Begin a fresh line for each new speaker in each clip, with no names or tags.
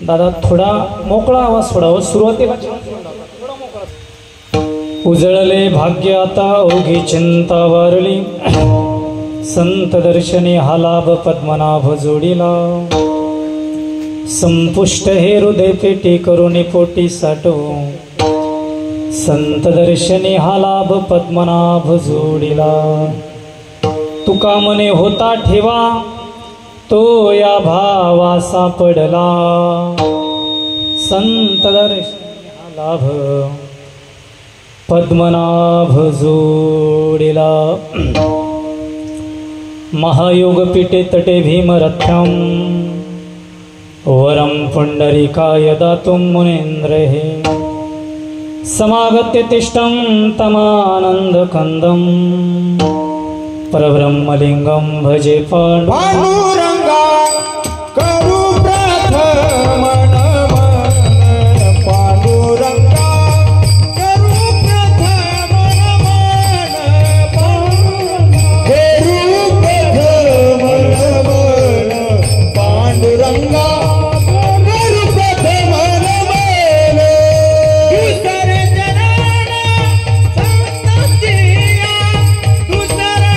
दादा थोडा मोकळा आवाज सोडावा, सुरुवातीला उजळले भाग्य आता ओघी चिंता वारली, संत दर्शनी हा लाभ पद्मनाभ जोडीला, संपुष्ट हे हृदय पेटी करुणी पोटी साठवू, संत दर्शनी हा लाभ पद्मनाभ जोडीला, तुका मने होता ठेवा तो या भावा सापडला, संत दर्शनी हा लाभ पद्मनाभ जोडीला, महायोगपीठे तटे भीमरथ्यम वरम पुंडरीकाय दातुं मुनीन्द्रैः, समागत्य तिष्ठं तमानन्दकन्दं परब्रह्मलिंगं भजे
पांडुरंगा करू प्रथम नमन, पांडुरंगा करू प्रथम नमन, करू प्रथम नमन, पांडुरंगा करू प्रथम नमन, दुसरे जनाना संतांचिया, दुसरे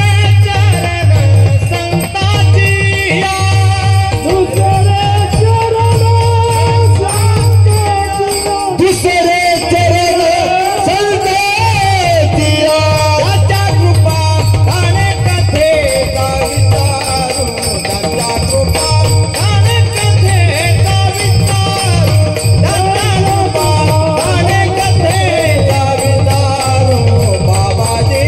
चरण संतांचिया, दुसरे चरण संतांचिया, दुसरे चरण संतांचिया, त्याच्या कृपा गाणे कथे विचारू, त्याच्या कृपा गाणे कथे विचारू, त्याच्या कृपा गाणे कथे विचारू, बाबाजी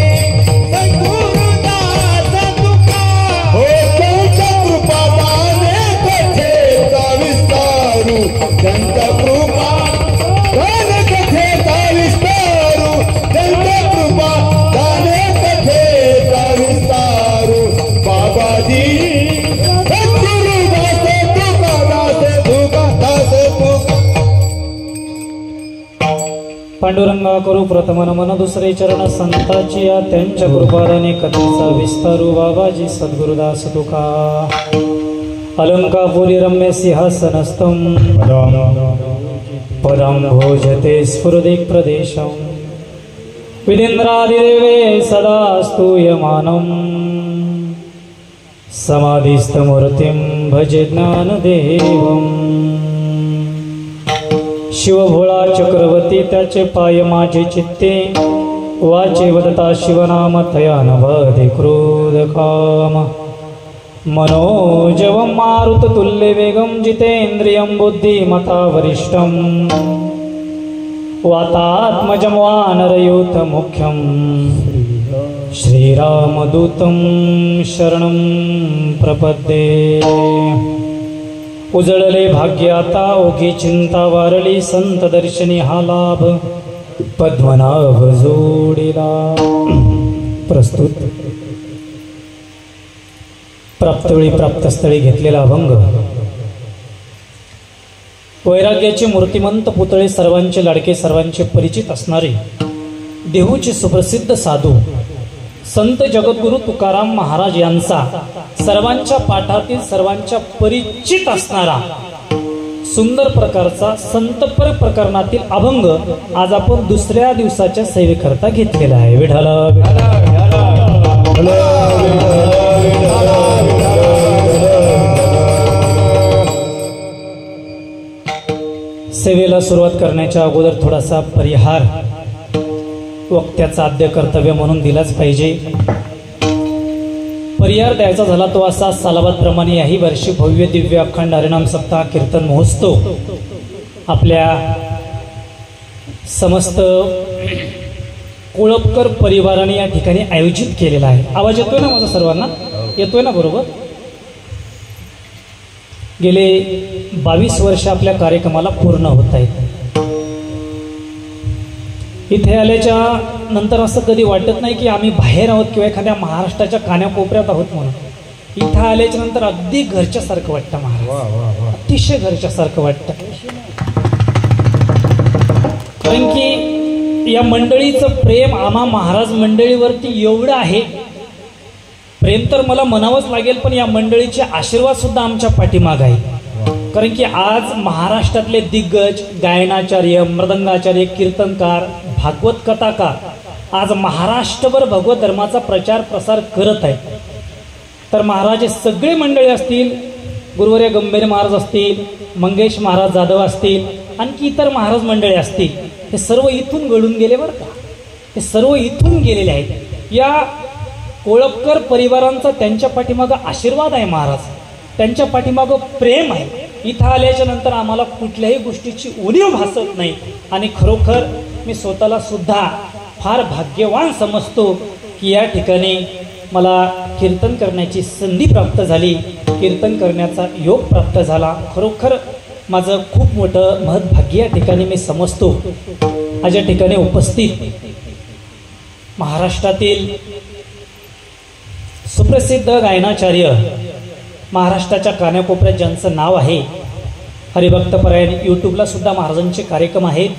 सद्गुरुदास तुका हो, त्यांच्या कृपा गाणे कथे विस्तारू, त्यांच्या कृपा गाणे कथे विस्तारू, त्यांच्या कृपा गाणे कथे विस्तारू, बाबाजी सद्गुरुदास तुका दास तुका दास तुका.
पांडुरंगा करू प्रथम नमन, दुसरे चरण संताची या, त्यांच्या कृपाने कथेचा विस्तारू, बाबाजी सद्गुरुदास तुका, अलंकापुरी रम्य सिंहासनस्थं पदं भोजते स्फुरदिक् प्रदेशं, विधीन्द्रादिदेवे सदा स्तूयमानं, समाधिस्थमूर्तिं भजे ज्ञानदेवम्, शिवभोळा चक्रवर्ती त्याचे पाय माझे चित्ते, वाचे वदता शिवनाम तया नभते क्रोध काम, मनोजवं मारुततुल्य वेगं जितेन्द्रियं बुद्धिमता वरिष्ठं, वातात्मजं वानरयूथ मुख्यं, श्रीरामदूतं शरणं प्रपद्ये, उजळले भाग्य आता ओघी चिंता वारली, संत दर्शनी हा लाभ पद्मनाभ जोडीला. प्रस्तुत प्राप्तवेळी प्राप्तस्थळी घेतलेला अभंग. वैराग्याचे मूर्तिमंत पुतळे, सर्वांचे लाडके, सर्वांचे परिचित असणारे देहूचे सुप्रसिद्ध साधू संत जगद्गुरु तुकाराम महाराज यांचा सर्वांच्या पाठातील, सर्वांच्या परिचित असणारा सुंदर प्रकारचा संतपर प्रकरणातील अभंग आज आपण दुसऱ्या दिवसाच्या सेवेकरता घेतलेला आहे. विठाला सेवेला सुरुवात करण्याच्या अगोदर थोडासा परिहार वक्त्याचा आद्य कर्तव्य म्हणून दिलाच पाहिजे. परिहार द्यायचा झाला तो असा, सालाबादप्रमाणे याही वर्षी भव्य दिव्य अखंड हरिनाम सप्ताह कीर्तन महोत्सव आपल्या समस्त कोळपकर परिवाराने या ठिकाणी आयोजित केलेला आहे. आवाज येतोय ना माझा सर्वांना? येतोय ना बरोबर? गेले 22 वर्ष आपल्या कार्यक्रमाला पूर्ण होत आहेत. इथे आल्याच्या नंतर असं कधी वाटत नाही की आम्ही बाहेर आहोत किंवा एखाद्या महाराष्ट्राच्या कानाकोपऱ्यात आहोत म्हणून. इथं आल्याच्या नंतर अगदी घरच्यासारखं वाटतं महाराज, अतिशय घरच्यासारखं वाटतं. कारण की या मंडळीचं प्रेम आम्हा महाराज मंडळीवरती एवढं आहे, प्रेम तर मला म्हणावंच लागेल, पण या मंडळीचे आशीर्वाद सुद्धा आमच्या पाठीमाग आहे. कारण की आज महाराष्ट्रातले दिग्गज गायनाचार्य, मृदंगाचार्य, कीर्तनकार, भागवत कथाकार आज महाराष्ट्रभर भगवत धर्माचा प्रचार प्रसार करत आहेत. तर महाराज सगळे मंडळी असतील, गुरुवर्य गंभीर महाराज असतील, मंगेश महाराज जाधव असतील, आणखी इतर महाराज मंडळी असतील, हे सर्व इथून घडून गेले बरं का. हे सर्व इथून गेलेले आहेत. या कोळपकर परिवारांचा त्यांच्या पाठीमागं आशीर्वाद आहे महाराज, त्यांच्या पाठीमागं प्रेम आहे. इथं आल्याच्या नंतर आम्हाला कुठल्याही गोष्टीची उणीव भासत नाही. आणि खरोखर मी स्वतःला सुद्धा फार भाग्यवान समजतो की या ठिकाणी मला कीर्तन करण्याची संधी प्राप्त झाली, कीर्तन करण्याचा योग प्राप्त झाला. खरोखर माझं खूप मोठं महत्भाग्य या ठिकाणी मी समजतो. आज या ठिकाणी उपस्थित महाराष्ट्रातील सुप्रसिद्ध गायनाचार्य, महाराष्ट्राच्या कानाकोपऱ्यात ज्यांचं नाव आहे, हरिभक्तपरायण, यूट्यूबला सुद्धा महाराजांचे कार्यक्रम आहेत,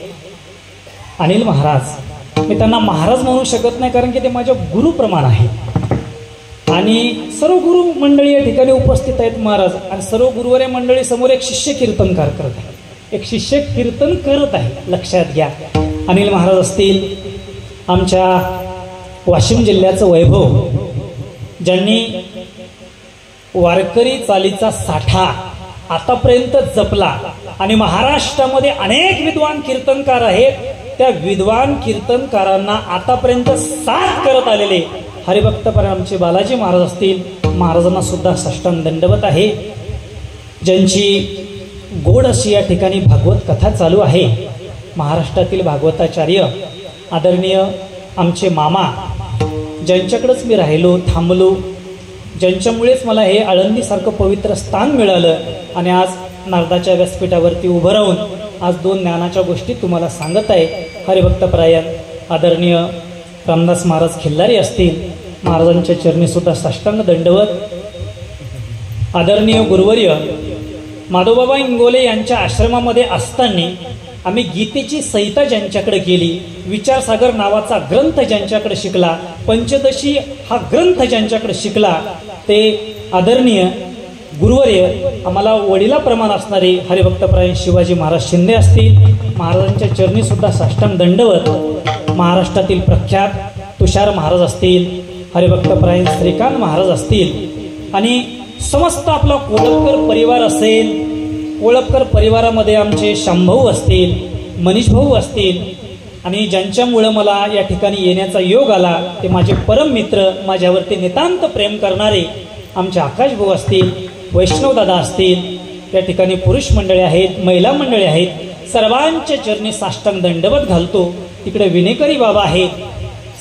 अनिल महाराज. मी त्यांना महाराज म्हणू शकत नाही कारण की ते माझ्या गुरुप्रमाण आहेत. आणि सर्व गुरु मंडळी या ठिकाणी उपस्थित आहेत महाराज. आणि सर्व गुरुवर्य मंडळी समोर एक शिष्य कीर्तनकार करत आहे, एक शिष्य कीर्तन करत आहे, लक्षात घ्या. अनिल महाराज असतील, आमच्या वाशिम जिल्ह्याचं वैभव, ज्यांनी वारकरी चालीचा साठा आतापर्यंत जपला. आणि महाराष्ट्रामध्ये अनेक विद्वान कीर्तनकार आहेत, त्या विद्वान कीर्तनकारांना आतापर्यंत साथ करत आलेले हरिभक्तपरायण आमचे बालाजी महाराज असतील, महाराजांना सुद्धा साष्टांग दंडवत आहे. ज्यांची गोड अशी या ठिकाणी भागवत कथा चालू आहे. महाराष्ट्रातील भागवताचार्य आदरणीय आमचे मामा, ज्यांच्याकडेच मी राहिलो, थांबलो, ज्यांच्यामुळेच मला हे आळंदीसारखं पवित्र स्थान मिळालं. आणि आज नारदाच्या व्यासपीठावरती उभं राहून आज 2 ज्ञानाच्या गोष्टी तुम्हाला सांगत आहे. हरिभक्तपरायण आदरणीय रामदास महाराज खिल्लारी असतील, महाराजांच्या चरणी सुद्धा साष्टांग दंडवत. आदरणीय गुरुवर्य माधवबाबा इंगोले यांच्या आश्रमामध्ये असताना आम्ही गीतेची संहिता ज्यांच्याकडे केली, विचारसागर नावाचा ग्रंथ ज्यांच्याकडे शिकला, पंचदशी हा ग्रंथ ज्यांच्याकडे शिकला, ते आदरणीय गुरुवर्य आम्हाला वडिलाप्रमाण असणारे हरिभक्तपरायण शिवाजी महाराज शिंदे असतील, महाराजांच्या चरणी सुद्धा साष्टांग दंडवत. महाराष्ट्रातील प्रख्यात तुषार महाराज असतील, हरिभक्तपरायण श्रीकांत महाराज असतील, आणि समस्त आपला कोळपकर परिवार असेल. कोळपकर परिवारामध्ये आमचे शांभाऊ असतील, मनीष भाऊ असतील, आणि ज्यांच्यामुळं मला या ठिकाणी येण्याचा योग आला ते माझे परम मित्र, माझ्यावरती नितांत प्रेम करणारे आमचे आकाश भाऊ असतील, वैष्णवदादा असतील. या ठिकाणी पुरुष मंडळी आहेत, महिला मंडळी आहेत, सर्वांच्या चरणी साष्टांग दंडवत घालतो. तिकडे विनेकरी बाबा आहेत,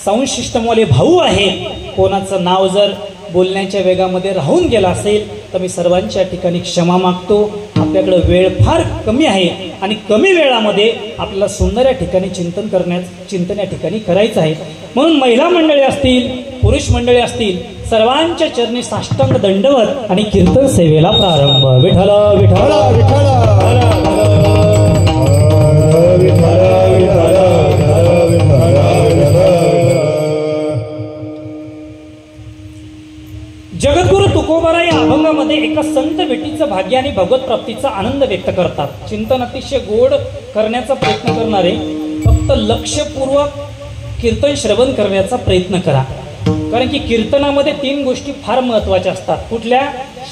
साऊंड सिस्टमवाले भाऊ आहेत. कोणाचं नाव जर बोलण्याच्या वेगामध्ये राहून गेला असेल तर मी सर्वांच्या ठिकाणी क्षमा मागतो. आपल्याकडे वेळ फार कमी आहे आणि कमी वेळामध्ये आपल्याला सुंदर या ठिकाणी चिंतन या ठिकाणी करायचं आहे. म्हणून महिला मंडळी असतील, पुरुष मंडळी असतील, सर्वांच्या चरणी साष्टांग दंडवत आणि कीर्तन सेवेला प्रारंभ. विठ्ठल विठ्ठल जगद्गुरु तुकोबाराय या अभंगामध्ये एका संत भेटीचं भाग्य आणि भगवत प्राप्तीचा आनंद व्यक्त करतात. चिंतन अतिशय गोड करण्याचा प्रयत्न करणारे फक्त लक्षपूर्वक कीर्तन श्रवण करण्याचा प्रयत्न करा. कारण की कीर्तनामध्ये 3 गोष्टी फार महत्वाच्या असतात. कुठल्या?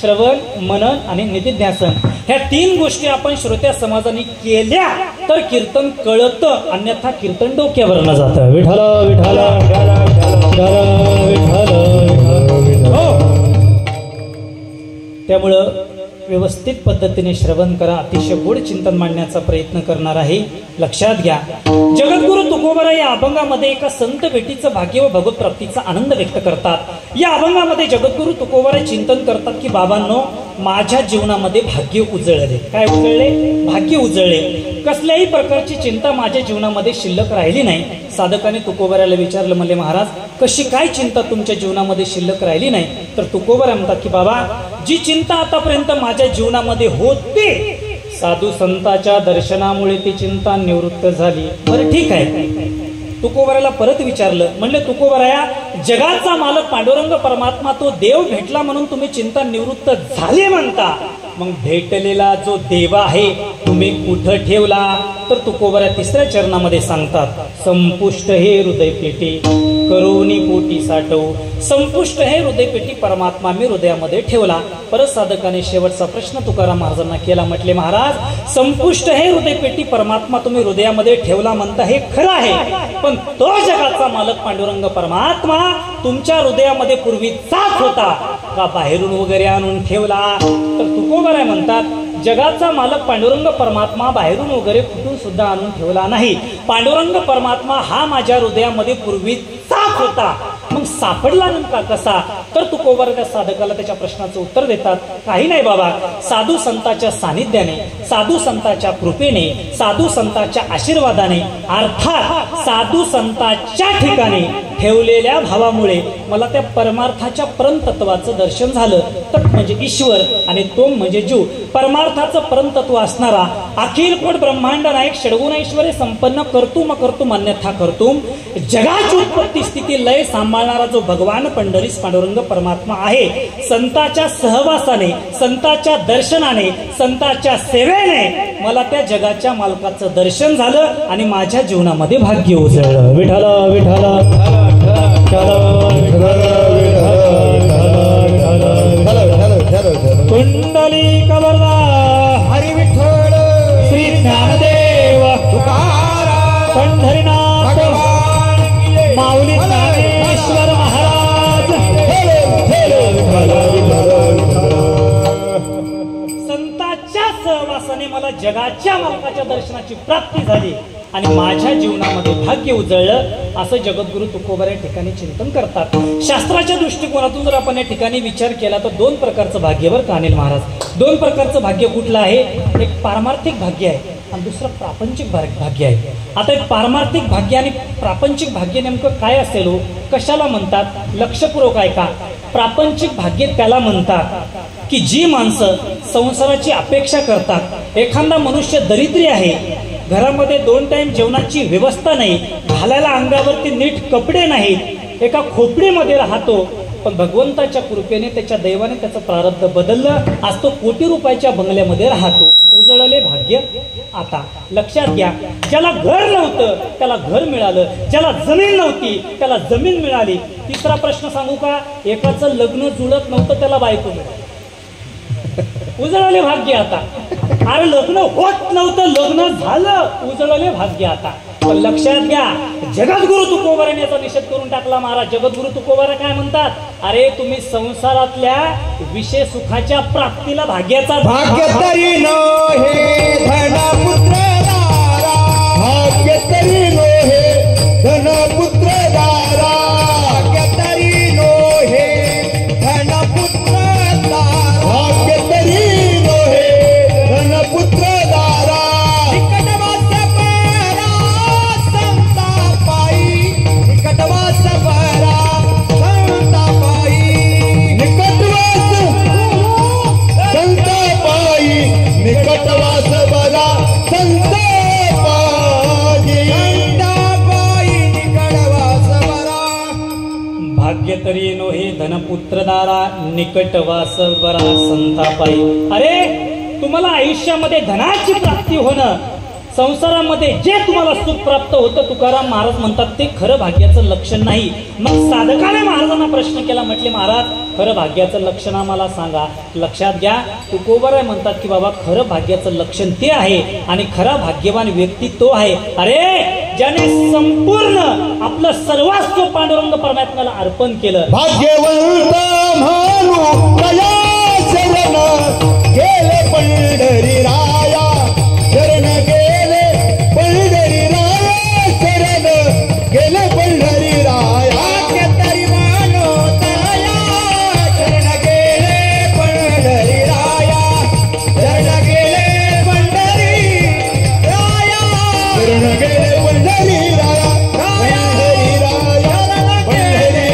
श्रवण, मनन आणि निधिध्यासन. ह्या 3 गोष्टी आपण श्रोत्या समाजाने केल्या तर कीर्तन कळतं, अन्यथा कीर्तन डोक्यावरनं जातं. विठ्ठल विठ्ठल त्यामुळं व्यवस्थित पद्धतीने श्रवण करा. अतिशय गोड चिंतन मांडण्याचा प्रयत्न करणार आहे, लक्षात घ्या. जगद्गुरु तुकोबाराय या अभंगामध्ये एका संत भेटीचं भाग्य व भगवत प्राप्तीचा आनंद व्यक्त करतात. या अभंगामध्ये जगद्गुरु तुकोबाराय चिंतन करतात की बाबांनो, माझ्या जीवनामध्ये भाग्य उजळले. काय उजळले? भाग्य उजळले. कसल्याही प्रकारची चिंता माझ्या जीवनामध्ये शिल्लक राहिली नाही. साधकाने तुकोबारायला विचारलं, म्हणले महाराज कशी काय चिंता तुमच्या जीवनामध्ये शिल्लक राहिली नाही? तर तुकोबाराय म्हणतात की बाबा, जी चिंता आतापर्यंत माझ्या जीवनामध्ये होती, साधू संतांच्या दर्शनामुळे ती चिंता निवृत्त झाली. बरं ठीक आहे. तुकोबारायला परत विचारलं, म्हणले तुकोबाराया, जगाचा मालक पांडुरंग परमात्मा तो देव भेटला म्हणून तुम्ही चिंता निवृत्त झाली म्हणता, मग भेटलेला जो देव आहे तुम्ही कुठं ठेवला? तर तुकोबऱ्या तिसऱ्या चरणामध्ये सांगतात, संपुष्ट हे हृदय पेटी करोनी पोटी साठवू. संपुष्ट हे हृदय पेटी परमात्मा मी हृदयामध्ये ठेवला. परत साधकाने शेवटचा प्रश्न तुकाराम महाराजांना केला. म्हटले, महाराज, संपुष्ट हे हृदय पेटी परमात्मा तुम्ही हृदयामध्ये ठेवला म्हणता हे खरं आहे, पण तो जगाचा मालक पांडुरंग परमात्मा तुमच्या हृदयामध्ये पूर्वी जात होता का बाहेरून वगैरे आणून ठेवला? तर तुकोबराय म्हणतात, जगाचा मालक पांडुरंग परमात्मा बाहेरून वगैरे कुठून सुद्धा आणून ठेवला नाही. पांडुरंग परमात्मा हा माझ्या हृदयामध्ये पूर्वी जात होता. मग सापडला नेमका कसा? तर तुकोबर त्या साधकाला त्याच्या प्रश्नाचं उत्तर देतात, काही नाही बाबा, साधू संतांच्या सानिध्याने, साधू संतांच्या कृपेने, साधू संतांच्या आशीर्वादाने, अर्थात साधू संतांच्या ठिकाणी ठेवलेल्या भावामुळे मला त्या परमार्थाच्या परमतत्वाचं दर्शन झालं. तत् म्हणजे ईश्वर आणि तोम म्हणजे जीव. परमार्थाचं परमतत्व असणारा अखिल कोट ब्रह्मांड नायक षडगुणैश्वर्य संपन्न कर्तुम कर्तुम अन्यथा कर्तुम जगाची उत्पत्ती स्थिती लय सांभाळणारा जो भगवान पंढरीस पांडुरंग परमात्मा आहे, संतांच्या सहवासाने, संतांच्या दर्शनाने, संतांच्या सेवेने मला त्या जगाच्या मालकाचं दर्शन झालं आणि माझ्या जीवनामध्ये भाग्य उजळलं. विठ्ठल विठ्ठल कुंडली कबरदा
हरी विठ्ठल
श्री ज्ञानदेव
तुकाराम
पंढरीनाथ माऊली ज्ञानेश्वर महाराज. संतांच्या सहवासाने मला जगाच्या मालकाच्या दर्शनाची प्राप्ती झाली आणि माझ्या जीवनामध्ये भाग्य उजळलं असं जगद्गुरु तुकोबर या ठिकाणी चिंतन करतात. शास्त्राच्या दृष्टिकोनातून जर आपण या ठिकाणी विचार केला तर दोन प्रकारचं भाग्यवर कानेल महाराज. दोन प्रकारचं भाग्य कुठलं आहे? एक पारमार्थिक भाग्य आहे आणि दुसरं प्रापंचिक भाग्य आहे. आता एक पारमार्थिक भाग्य आणि प्रापंचिक भाग्य नेमकं काय असेल हो? कशाला म्हणतात? लक्षपूर्वक ऐका. प्रापंचिक भाग्य त्याला म्हणतात की जी माणसं संसाराची अपेक्षा करतात. एखादा मनुष्य दरिद्री आहे, घरामध्ये 2 टाइम जेवणाची व्यवस्था नाही, घालायला अंगावरती नीट कपडे नाहीत, एका खोपडीमध्ये राहतो, पण भगवंताच्या कृपेने त्याच्या दैवाने त्याचं प्रारब्ध बदललं. आज तो कोटी रुपयाच्या बंगल्यामध्ये राहतो. उजळले भाग्य. आता लक्षात घ्या, ज्याला घर नव्हतं त्याला घर मिळालं, ज्याला जमीन नव्हती त्याला जमीन मिळाली. तिसरा प्रश्न सांगू का? एकाचं लग्न जुळत नव्हतं त्याला बायको मिळाली. उजळले भाग्य. आता अरे लग्न होत नव्हतं, लग्न झालं, उजळले भाग्य. आता पण लक्षात घ्या, जगद्गुरु तुकोबाराने याचा निषेध करून टाकला महाराज. जगद्गुरु तुकोबारा काय म्हणतात? अरे तुम्ही संसारातल्या विषय सुखाच्या प्राप्तीला भाग्याचा
भाग्य तरी नो हे धनपुत्र दारा, भाग्य तरी नो हे धनपुत्र दारा, भाग्य तरी नो हे धनपुत्र दारा, भाग्य तरी नो हे धनपुत्र दारा. निकटवास परा संता पायी, निकटवास परा संता पायी, निकटवास संता पायी, निकटवास बरा संता पायी, संता पायी निकटवास बरा.
भाग्य तरी नो हे धनपुत्र दारा, निकटवास बरा संतापाई. अरे तुम्हाला आयुष्यामध्ये धनाची प्राप्ती होणं, संसारामध्ये जे तुम्हाला सुख प्राप्त होतं, तुकाराम महाराज म्हणतात ते खरं भाग्याचं लक्षण नाही. मग साधकाने महाराजांना प्रश्न केला, म्हटले महाराज खरं भाग्याचं लक्षण आम्हाला सांगा. लक्षात घ्या, तुकोबाराय म्हणतात की बाबा खरं भाग्याचं लक्षण ते आहे आणि खरा भाग्यवान व्यक्ती तो आहे. अरे ज्याने संपूर्ण आपलं सर्वस्व पांडुरंग परमात्म्याला अर्पण केलं.
भाग्यवंत म्हणू कया शरण गेले पंढरी राया, शरण गेले पंढरी राया, शरण गेले पंढरी राया. भाग्य तरी म्हणू तया शरण गेले पंढरी राया, शरण गेले पंढरी राया, शरण गेले पंढरी राया, पंढरी राया, पंढरी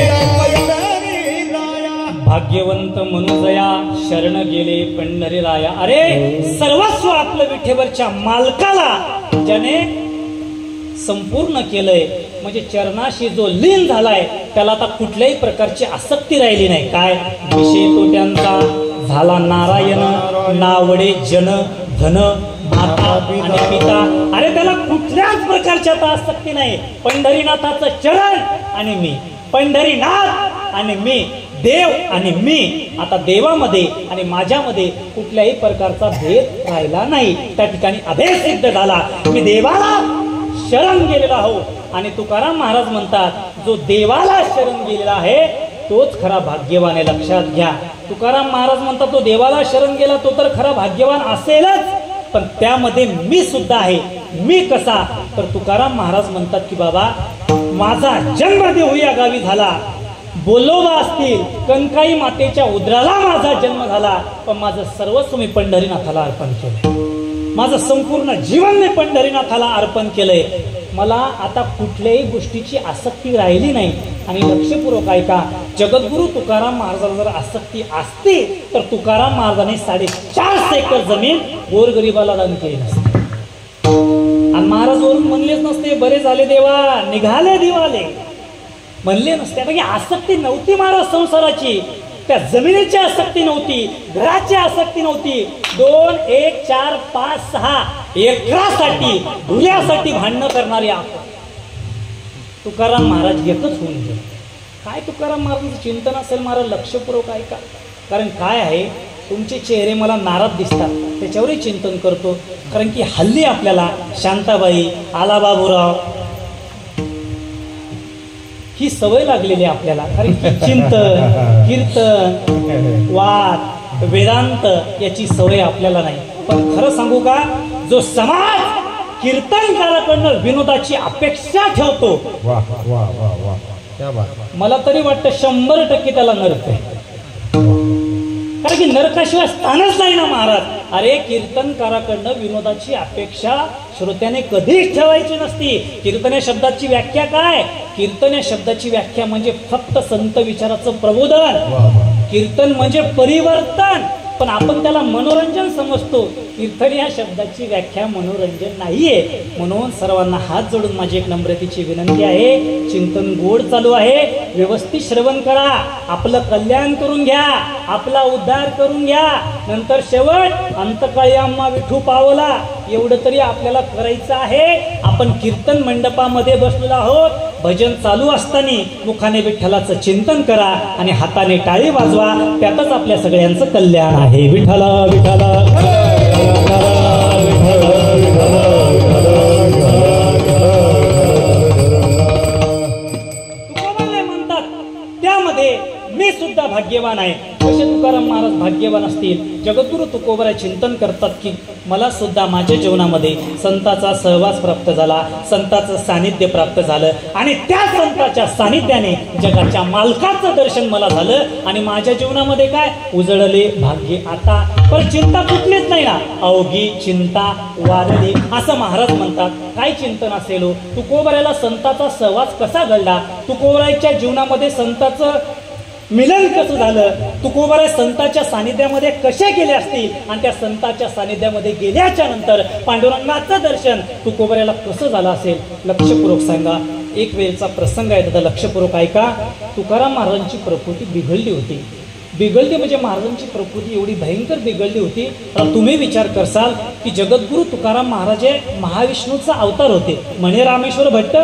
राया.
भाग्यवंत मनुजया शरण गेले पंढरीराया. अरे सर्वस्व आपलं विठेवरच्या मालकाला ज्याने संपूर्ण केलंय, म्हणजे चरणाशी जो लीन झालाय, त्याला आता कुठल्याही प्रकारची आसक्ती राहिली नाही. काय विषय तो त्यांचा झाला नारायण, नावडे जन धन माता आणि पिता. अरे त्याला कुठल्याच प्रकारची आता आसक्ती नाही. पंढरीनाथाचं चरण आणि मी, पंढरीनाथ आणि मी, देव आणि मी. आता देवामध्ये आणि माझ्यामध्ये कुठल्याही प्रकारचा भेद राहिला नाही. त्या ठिकाणी अभेद सिद्ध झाला. मी देवाला शरण गेलेला हो. आणि तुकाराम महाराज म्हणतात, जो देवाला शरण गेलेला आहे तोच खरा भाग्यवान आहे. लक्षात घ्या. तुकाराम महाराज म्हणतात, तो देवाला शरण गेला तो तर खरा भाग्यवान असेलच, पण त्यामध्ये मी सुद्धा आहे. मी कसा? तर तुकाराम महाराज म्हणतात की बाबा, माझा जन्म देहू या गावी झाला, बोलोबा असतील, कणकाई मातेच्या उदराला माझा जन्म झाला, पण माझं सर्वस्व मी पंढरीनाथाला अर्पण केलंय. माझं संपूर्ण जीवन मी पंढरीनाथाला अर्पण केलंय. मला आता कुठल्याही गोष्टीची आसक्ती राहिली नाही. आणि लक्षपूर्वक ऐका, जगद्गुरु तुकाराम महाराजाला जर आसक्ती असती तर तुकाराम महाराजांनी 4.5 एकर जमीन गोरगरिबाला दान केली नसते. आणि महाराज वरून म्हणलेच नसते, बरे झाले देवा निघाले दिवाले, म्हणले नसते. आता आसक्ती नव्हती महाराज संसाराची, त्या जमिनीची आसक्ती नव्हती, घराची आसक्ती नव्हती. 2, 1, 4, 5, 6 एकरासाठी धुऱ्यासाठी भांडणं करणारे आपण तुकाराम महाराज एकच होऊन गेले. काय तुकाराम महाराजांचं चिंतन असेल महाराज, लक्षपूर्वक ऐका. कारण काय आहे, तुमचे चेहरे मला नाराज दिसतात त्याच्यावरही चिंतन करतो. कारण की हल्ली आपल्याला शांताबाई, आलाबाबूराव ही सवय लागलेली आहे आपल्याला. कारण की चिंतन, कीर्तन, वाद, वेदांत याची सवय आपल्याला नाही. पण खरं सांगू का, जो समाज कीर्तनकाराकडनं विनोदाची अपेक्षा ठेवतो, मला तरी वाटतं 100% त्याला नरक आहे. कारण की नरकाशिवाय स्थानच नाही ना महाराज. अरे कीर्तनकाराकडनं विनोदाची अपेक्षा श्रोत्याने कधीच ठेवायची नसती. कीर्तन या शब्दाची व्याख्या काय? कीर्तन या शब्दाची व्याख्या म्हणजे फक्त संत विचाराचं प्रबोधन. कीर्तन म्हणजे परिवर्तन. पण आपण त्याला मनोरंजन समजतो. कीर्तन या शब्दाची व्याख्या मनोरंजन नाहीये. म्हणून सर्वांना हात जोडून माझी एक नम्रतेची विनंती आहे, चिंतन गोड चालू आहे, व्यवस्थित श्रवण करा, आपलं कल्याण करून घ्या, आपला उद्धार करून घ्या. नंतर शेवट अंतकाळी आम्हा विठू पावला, एवढं तरी आपल्याला करायचं आहे. आपण कीर्तन मंडपामध्ये बसलेलो आहोत. भजन चालू असताना मुखाने विठ्ठलाचं चिंतन करा आणि हाताने टाळी वाजवा, त्यातच आपल्या सगळ्यांचं कल्याण आहे. विठ्ठला विठ्ठला तुकोबाने म्हणतात, त्यामध्ये मी सुद्धा भाग्यवान आहे. कसे तुकाराम महाराज भाग्यवान असतील? जगद्गुरु तुकोबरा चिंतन करतात की मला सुद्धा माझ्या जीवनामध्ये संतांचा सहवास प्राप्त झाला, संतांचं सानिध्य प्राप्त झालं आणि त्या संतांच्या सानिध्याने जगाच्या मालकाचं दर्शन मला झालं आणि माझ्या जीवनामध्ये काय उजळले भाग्य. आता पण चिंता कुठलीच नाही ना, अवघी चिंता वारली असं महाराज म्हणतात. काय चिंतन असेल हो? तुकोबऱ्याला संतांचा सहवास कसा घडला? तुकोबराच्या जीवनामध्ये संतांचं मिलन कसं झालं? तुकोबरा संतांच्या सानिध्यामध्ये कसे गेले असतील आणि त्या संतांच्या सानिध्यामध्ये गेल्याच्या नंतर पांडुरंगाचं दर्शन तुकोबऱ्याला कसं झालं असेल? लक्षपूर्वक सांगा. एक वेळचा प्रसंग आहे, दादा लक्षपूर्वक ऐका. तुकाराम महाराजांची प्रकृती बिघडली होती. बिघडली म्हणजे महाराजांची प्रकृती एवढी भयंकर बिघडली होती. तुम्ही विचार करसाल की जगद्गुरु तुकाराम महाराज महाविष्णूचा अवतार होते. म्हणे रामेश्वर भट्ट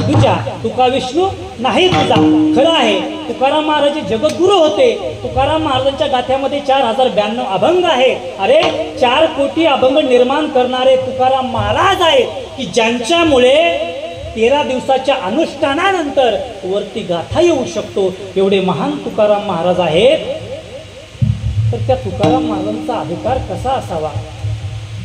तुझ्या, तुका विष्णू नाही तुझा. खरं आहे, तुकाराम महाराज जगद्गुरु होते. तुकाराम महाराजांच्या गाथ्यामध्ये 4092 अभंग आहे. अरे 4 कोटी अभंग निर्माण करणारे तुकाराम महाराज आहेत की ज्यांच्यामुळे 13 दिवसाच्या अनुष्ठानानंतर वरती गाथा येऊ शकतो. एवढे महान तुकाराम महाराज आहेत. तर त्या तुकाराम महाराजांचा अधिकार कसा असावा?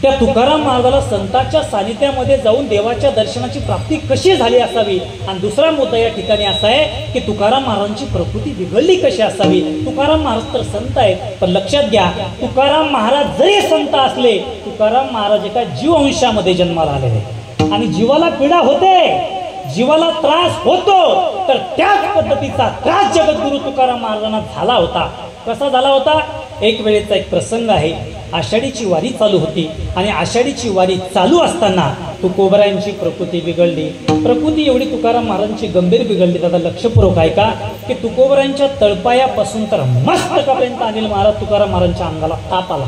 त्या तुकाराम महाराजाला संतांच्या सानिध्यामध्ये जाऊन देवाच्या दर्शनाची प्राप्ती कशी झाली असावी? आणि दुसरा मुद्दा या ठिकाणी असा आहे की तुकाराम महाराजांची प्रकृती बिघडली कशी असावी? तुकाराम महाराज तर संत आहेत, पण लक्षात घ्या, तुकाराम महाराज जरी संत असले, तुकाराम महाराज एका जीववंशामध्ये जन्माला आलेले आणि जीवाला पीडा होते, जीवाला त्रास होतो. तर त्याच पद्धतीचा त्रास जगद्गुरु तुकाराम महाराजांना झाला होता. कसा झाला होता? एक वेळेचा एक प्रसंग आहे. आषाढीची वारी चालू होती आणि आषाढीची वारी चालू असताना तुकोबरायांची प्रकृती बिघडली. प्रकृती एवढी तुकाराम महाराजांची गंभीर बिघडली. दादा लक्षपूर्वक ऐका की तुकोबरायांच्या तळपायापासून तर मस्तकापर्यंत अनिल महाराज तुकाराम महाराजांच्या अंगाला ताप आला.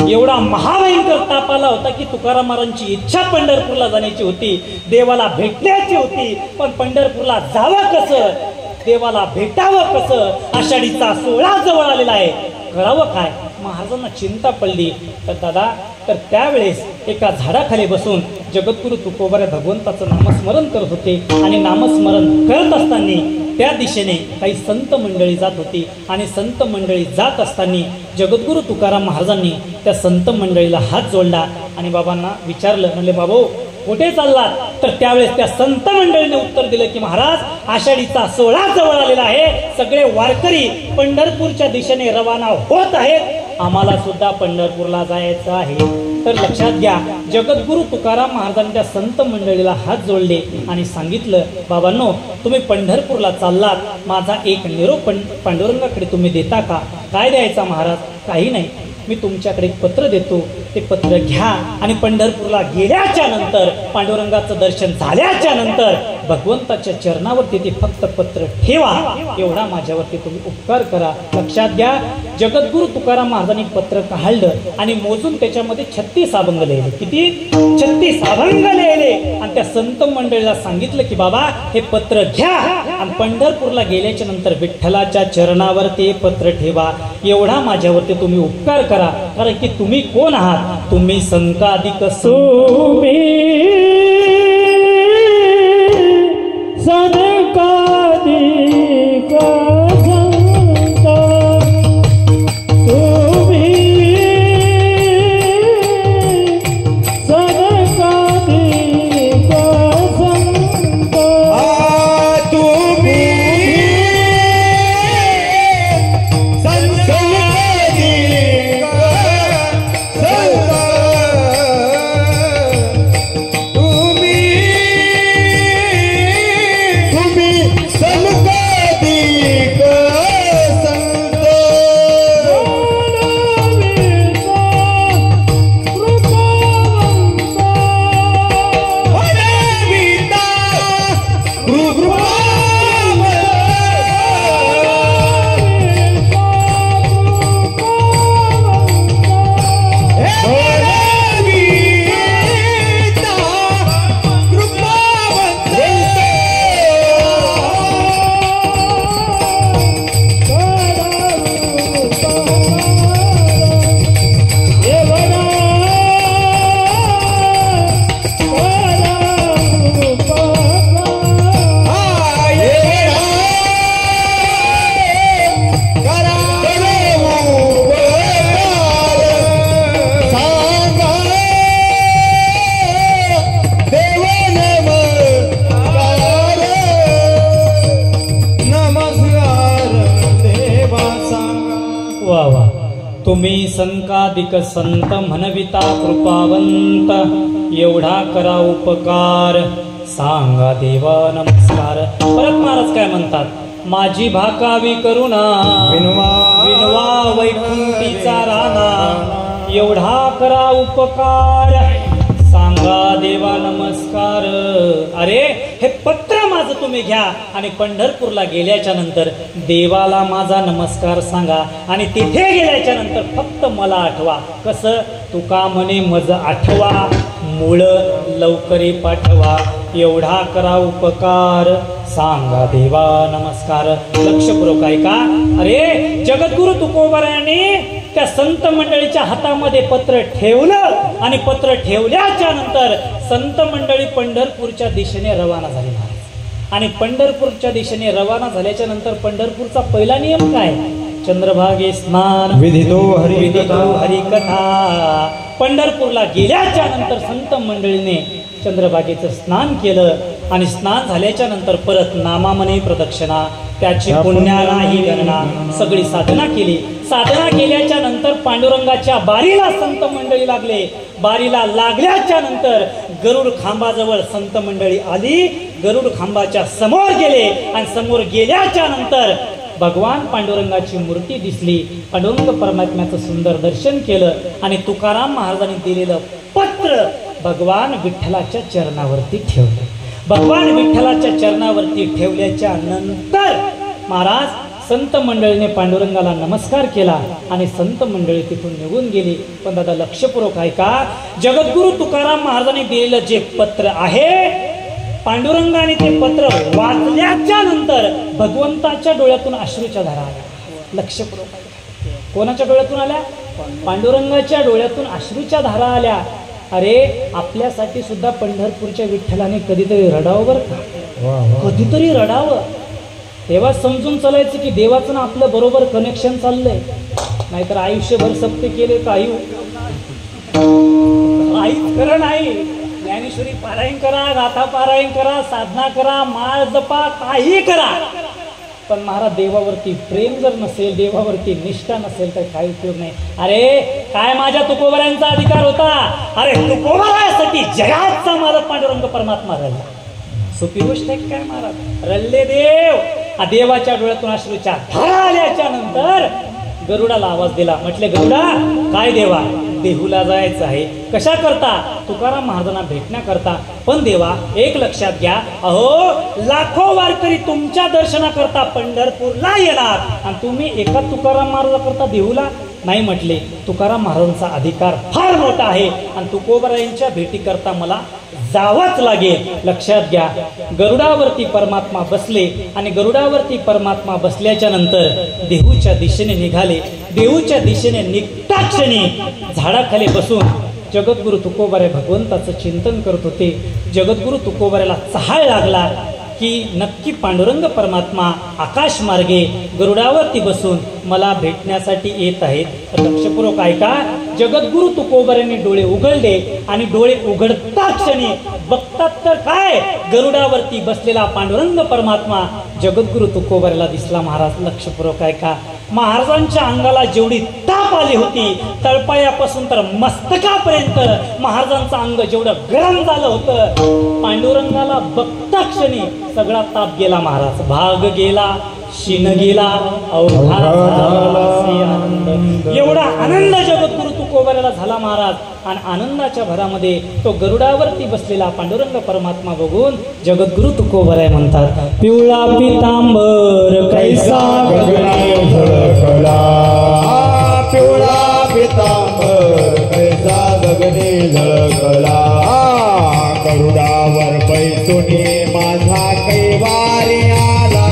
एवढा महाभयंकर ताप आला होता की तुकाराम महाराजांची इच्छा पंढरपूरला जाण्याची होती, देवाला भेटण्याची होती. पण पंढरपूरला जावं कसं, देवाला भेटावं कसं, आषाढीचा सोहळा जवळ आलेला आहे, करावं काय, महाराजांना चिंता पडली. तर दादा तर त्यावेळेस एका झाडाखाली बसून जगद्गुरु तुकोबरा भगवंताचं नामस्मरण करत होते आणि नामस्मरण करत असताना त्या दिशेने काही संत मंडळी जात होती आणि संत मंडळी जात असताना जगद्गुरु तुकाराम महाराजांनी त्या संत मंडळीला हात जोडला आणि बाबांना विचारलं, म्हणले बाबा कुठे चाललात? तर त्यावेळेस त्या संत मंडळीने उत्तर दिलं की महाराज आषाढीचा सोहळा जवळ आलेला आहे, सगळे वारकरी पंढरपूरच्या दिशेने रवाना होत आहेत, आम्हाला सुद्धा पंढरपूरला जायचं आहे. तर लक्षात घ्या, जगद्गुरु तुकाराम महाराजांनी त्या संत मंडळीला हात जोडले आणि सांगितलं बाबांनो तुम्ही पंढरपूरला चाललात, माझा एक निरोप पांडुरंगाकडे तुम्ही देता का? काय द्यायचा महाराज? काही नाही, मी तुमच्याकडे एक पत्र देतो, ते पत्र घ्या आणि पंढरपूरला गेल्याच्या नंतर पांडुरंगाचं दर्शन झाल्याच्या नंतर भगवंताच्या चरणावरती ते फक्त पत्र ठेवा, एवढा माझ्यावरती तुम्ही उपकार करा. लक्षात घ्या, जगद्गुरु तुकाराम महाराजांनी पत्र काढलं आणि मोजून त्याच्यामध्ये 36 अभंग लिहिले. किती? 36 अभंग लिहिले आणि त्या संत मंडळीला सांगितलं की बाबा हे पत्र घ्या आणि पंढरपूरला गेल्याच्या नंतर विठ्ठलाच्या चरणावर ते पत्र ठेवा, एवढा माझ्यावरती तुम्ही उपकार करा. कारण की तुम्ही कोण आहात? तुम्ही संकाधिक
तुम्ही सनकाधिक संत, तुम्ही सनकाधिक संत,
तुम्ही
तुम्ही संकाधिक संत म्हणविता कृपावंत, एवढा करा उपकार, सांगा देवा नमस्कार. परत महाराज काय म्हणतात? माझी भाकावी करुणा विनवा वैकुंठीचा राणा, एवढा करा उपकार, सांगा देवा नमस्कार. अरे हे पत्र माझं तुम्ही घ्या आणि पंढरपूरला गेल्याच्या नंतर देवाला माझा नमस्कार सांगा आणि तिथे गेल्याच्या नंतर फक्त मला आठवा. कसं? तुका म्हणे मज आठवा, मूळ लवकरी पाठवा, एवढा करा उपकार, सांगा देवा नमस्कार. लक्षपूर्वक ऐका. अरे जगद्गुरु तुकोबरायांनी त्या संत मंडळीच्या हातामध्ये पत्र ठेवलं आणि पत्र ठेवल्याच्या नंतर संत मंडळी पंढरपूरच्या दिशेने रवाना झाली. आणि पंढरपूरच्या दिशेने रवाना झाल्याच्या नंतर पंढरपूरचा पहिला नियम काय? चंद्रभागे स्नान,
विधितो
हरिकथा. पंढरपूरला गेल्याच्या नंतर संत मंडळीने चंद्रभागेचं स्नान केलं आणि स्नान झाल्याच्या नंतर परत नामामने प्रदक्षिणा, त्याची पुण्यालाही गणना, सगळी साधना केली. साधना केल्याच्या नंतर पांडुरंगाच्या बारीला संत मंडळी लागले. बारीला लागल्याच्या नंतर गरुड खांबाजवळ संत मंडळी आली. गरुड खांबाच्या समोर गेले आणि समोर गेल्याच्या नंतर भगवान पांडुरंगाची मूर्ती दिसली. पांडुरंग परमात्म्याचं सुंदर दर्शन केलं आणि तुकाराम महाराजांनी दिलेलं पत्र भगवान विठ्ठलाच्या चरणावरती ठेवलं. भगवान विठ्ठलाच्या चरणावरती ठेवल्याच्या नंतर महाराज संत मंडळीने पांडुरंगाला नमस्कार केला आणि संत मंडळी तिथून निघून गेली. पण दादा लक्षपूर्वक ऐका, जगद्गुरु तुकाराम महाराजांनी दिलेलं जे पत्र आहे, पांडुरंगाने ते पत्र वाचल्याच्या नंतर भगवंताच्या डोळ्यातून अश्रूच्या धारा आल्या. लक्षपूर्वक ऐका, कोणाच्या डोळ्यातून आल्या? पांडुरंगाच्या डोळ्यातून अश्रूच्या धारा आल्या. अरे आपल्यासाठी सुद्धा पंढरपूरच्या विठ्ठलाने कधीतरी रडावं बरं का, कधीतरी रडावं. तेव्हा समजून चालायचं की देवाचं ना आपलं बरोबर कनेक्शन चाललंय. नाहीतर आयुष्यभर सप्ते केले काही काहीच खरं नाही. ज्ञानेश्वरी पारायण करा, गाथा पारायण करा, साधना करा, माळ जपा, काही करा, पण महाराज देवावरती प्रेम जर नसेल, देवावरती निष्ठा नसेल तर काही उपयोग नाही. अरे काय माझ्या तुकोबरायांचा अधिकार होता? अरे तुकोबरायासाठी जगाचा मालक पांडुरंग परमात्मा रडला. सोपी गोष्ट आहे काय महाराज? रडले देव. देवाच्या डोळ्यातून अश्रूच्या धारा आल्याच्या नंतर गरुडाला आवाज दिला. म्हटले गरुडा काय देवा, देहूला जायचं आहे. कशा करता? तुकाराम महाराजांना भेटण्याकरता. पण देवा एक लक्षात घ्या, अहो लाखो वारकरी तुमच्या दर्शनाकरता पंढरपूरला येणार आणि तुम्ही एका तुकाराम महाराजाकरता देहूला नाही म्हटले. तुकाराम महाराजांचा अधिकार फार मोठा आहे आणि तुकोबरायांच्या भेटीकरता मला जावंच लागेल. लक्षात घ्या, गरुडावरती परमात्मा बसले आणि गरुडावरती परमात्मा बसल्याच्या नंतर देहूच्या दिशेने निघाले. देहूच्या दिशेने निघता क्षणी झाडाखाली बसून जगद्गुरु तुकोबारे भगवंताचं चिंतन करत होते. जगद्गुरु तुकोबाऱ्याला चहाळ लागला की नक्की पांडुरंग परमात्मा आकाश मार्गे गरुडावरती बसून मला भेटण्यासाठी येत आहेत. लक्षपूर्वक ऐका, जगद्गुरु तुकोबाऱ्याने डोळे उघडले आणि डोळे उघडता क्षणी बघतात तर काय, गरुडावरती बसलेला पांडुरंग परमात्मा जगद्गुरु तुकोबाऱ्याला दिसला. महाराज लक्षपूर्वक ऐका, महाराजांच्या अंगाला जेवढी ताप आली होती, तळपायापासून तर मस्तकापर्यंत महाराजांचं अंग जेवढं गरम झालं होतं, पांडुरंगाला बघता क्षणी सगळा ताप गेला. महाराज भाग गेला, शिन गेला, एवढा आनंद जगद्गुरु तुकोबाऱ्याला झाला महाराज. आणि आनंदाच्या भरामध्ये तो गरुडावरती बसलेला पांडुरंग परमात्मा बघून जगद्गुरु तुकोबाराय म्हणतात, पिवळा पितांबर
कैसा गगने झळकला, पिवळा पितांबर कैसा गगने झळकला, गरुडावर बैसुनी माझा कैवारी आला,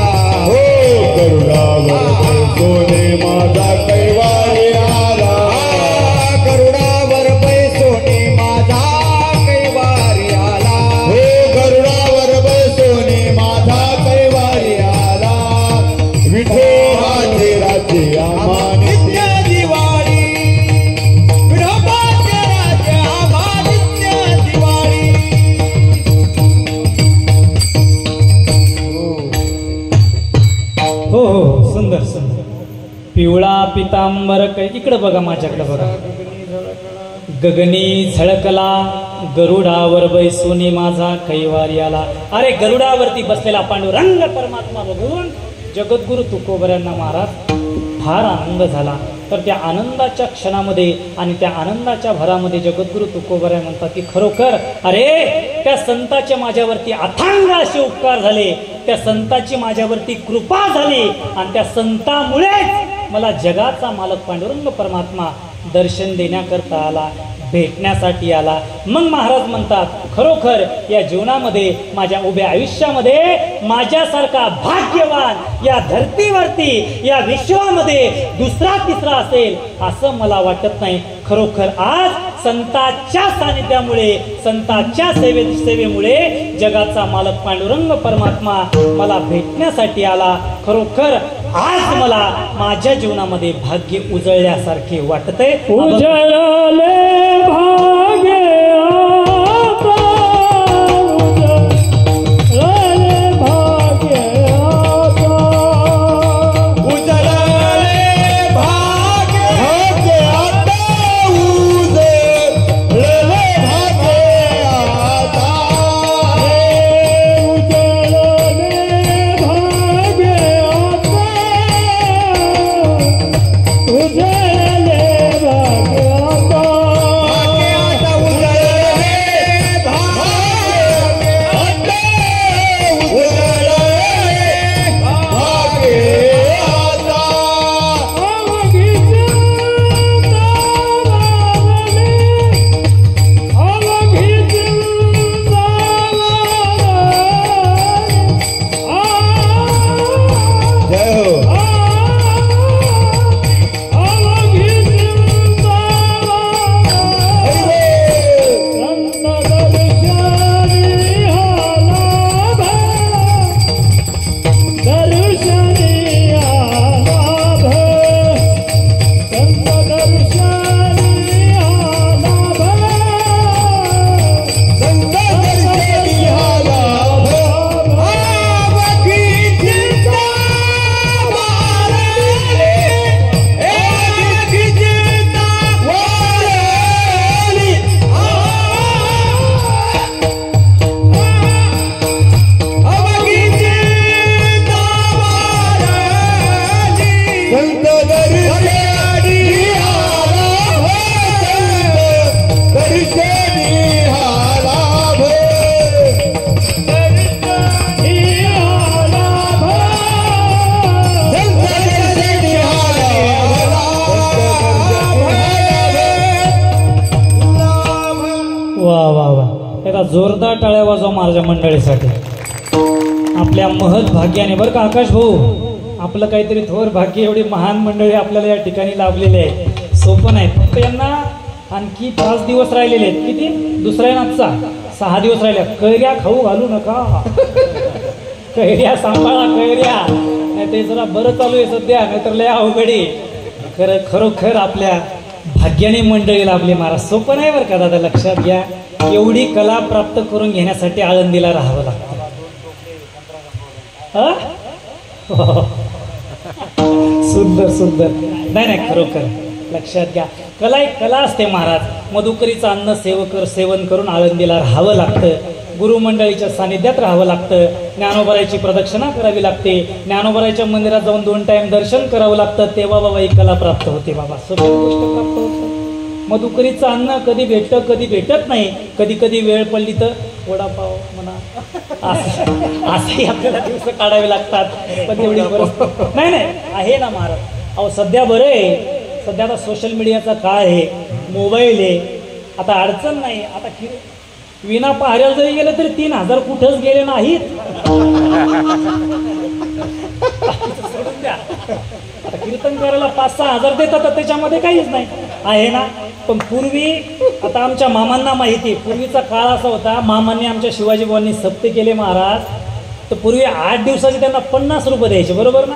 हो गरुडावर बैसुनी माझा कैवारी आला, गरुडावर बैसुनी माझा कैवारी आला, हो गरुडावर बैसुनी माझा कैवारी आला, विठोबाचे राज्य आम्हा नित्य दिवाळी, विठोबाचे राज्य आम्हा नित्य दिवाळी.
हो हो, सुंदर सुंदर. पिवळा पितांबर इकडे बघा, माझ्याकडे बघा. गगनी झळकला, गरुडावर बैसुनी माझा कैवारी आला. अरे गरुडावरती बसलेला पांडुरंग परमात्मा बघून जगद्गुरु तुकोबाऱ्यांना महाराज फार आनंद झाला. तर त्या आनंदाच्या क्षणामध्ये आणि त्या आनंदाच्या भरामध्ये जगद्गुरु तुकोबाराय म्हणतात की खरोखर अरे त्या संताचे माझ्यावरती अथांग असे उपकार झाले, त्या संताची माझ्यावरती कृपा झाली आणि त्या संतामुळेच मला जगाचा मालक पांडुरंग परमात्मा दर्शन देण्याकरता आला, भेटण्यासाठी आला. मग महाराज म्हणतात खरोखर या जीवनामध्ये, माझ्या उभ्या आयुष्यामध्ये माझ्यासारखा भाग्यवान या धरतीवरती या विश्वामध्ये दुसरा तिसरा असेल असं मला वाटत नाही. खरोखर आज संतांच्या सानिध्यामुळे, संतांच्या सेवेमुळे जगाचा मालक पांडुरंग परमात्मा मला भेटण्यासाठी आला. खरोखर आज मला माझ्या जीवनामध्ये भाग्य उजळल्यासारखे वाटतंय.
उजळले भाग्य आता, उजळले भाग्य आता,
उजळले भाग्य आता, उजळले भाग्य आता,
उजळले भाग्य आता,
जोरदार टाळ्या वाजवा माझ्या मंडळीसाठी. आपल्या महत् भाग्याने बरं का आकाश भाऊ, आपलं काहीतरी थोर भाग्य, एवढी महान मंडळी आपल्याला या ठिकाणी लाभलेली आहे. सोपं नाही. फक्त यांना आणखी 5 दिवस राहिलेले आहेत. किती? दुसरा आहे आजचा. 6 दिवस राहिल्या. कैऱ्या खाऊ घालू नका, कैऱ्या सांभाळा, कैऱ्या नाही ते जरा बरं चालू आहे सध्या, नाहीतर लय अवघडी. खरोखर आपल्या भाग्याने मंडळी लाभली महाराज. सोपं नाही बरं का दादा, लक्षात घ्या. एवढी कला प्राप्त करून घेण्यासाठी आळंदीला राहावं लागतं. सुंदर सुंदर. नाही खरोखर लक्षात घ्या, कला एक कला असते महाराज. मधुकरीचं अन्न सेवन करून आळंदीला राहावं लागतं. गुरुमंडळीच्या सानिध्यात राहावं लागतं. ज्ञानोबराची प्रदक्षिणा करावी लागते. ज्ञानोबराच्या मंदिरात जाऊन 2 टाइम दर्शन करावं लागतं. तेव्हा बाबा ही कला प्राप्त होते बाबा. सगळी गोष्ट प्राप्त होते. मधुकरीचं अन्न कधी भेटतं कधी भेटत नाही. कधी कधी वेळ पडली तर वडापाव म्हणा, असंही आपल्याला दिवस काढावे लागतात. पण एवढी नाही आहे ना महाराज. अहो सध्या बरं आहे, सध्या आता सोशल मीडियाचा काळ आहे, मोबाईल आहे, आता अडचण नाही. आता विना पाहऱ्याला जरी गेलं तरी 3000 कुठंच गेले नाहीत. सोडून द्या. आता कीर्तन करायला 5-6 हजार देतात, तर त्याच्यामध्ये काहीच नाही आहे ना. पण पूर्वी, आता आमच्या मामांना माहिती, पूर्वीचा काळ असा होता, मामांनी आमच्या शिवाजी भावांनी सप्ते केले महाराज, तर पूर्वी 8 दिवसाचे त्यांना 50 रुपये द्यायचे, बरोबर ना.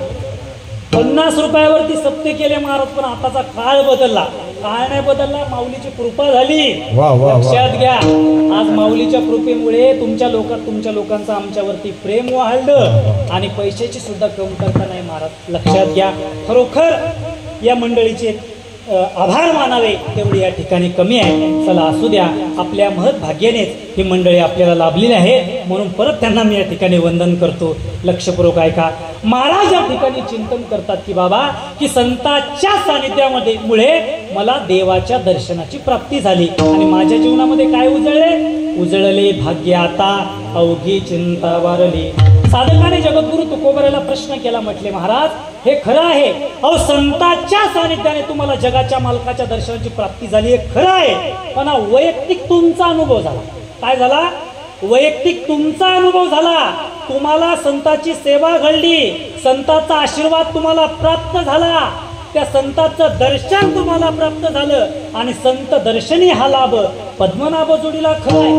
50 रुपयावरती सप्ते केले महाराज. पण आताचा काळ बदलला. काळ नाही बदलला, माऊलीची कृपा झाली. लक्षात घ्या, आज माऊलीच्या कृपेमुळे तुमच्या लोकांचं आमच्यावरती प्रेम वाढलं आणि पैशाची सुद्धा कमतरता नाही महाराज. लक्षात घ्या, खरोखर या मंडळीचे आभार मानावे तेवढी या ठिकाणी कमी आहे. चला असू द्या, आपल्या महत् भाग्यानेच ही मंडळी आपल्याला लाभलेली आहे, म्हणून परत त्यांना मी या ठिकाणी वंदन करतो. लक्षपूर्वक ऐका. महाराज या ठिकाणी चिंतन करतात की बाबा, की संतांच्या सानिध्यामध्ये मुळे मला देवाच्या दर्शनाची प्राप्ती झाली आणि माझ्या जीवनामध्ये काय उजळले भाग्य आता अवघी चिंता वारली. साधकाने जगद्गुरु तुकोबराला प्रश्न केला, म्हटले महाराज हे खरं आहे, अहो संतांच्या सानिध्याने तुम्हाला जगाच्या मालकाच्या दर्शनाची प्राप्ती झाली, हे खरं आहे, पण हा वैयक्तिक तुमचा अनुभव झाला. काय झाला? वैयक्तिक तुमचा अनुभव झाला. तुम्हाला संतांची सेवा घडली, संतांचा आशीर्वाद तुम्हाला प्राप्त झाला, त्या संतांचं दर्शन तुम्हाला प्राप्त झालं आणि संत दर्शनी हा लाभ पद्मनाभ जोडीला खरं आहे.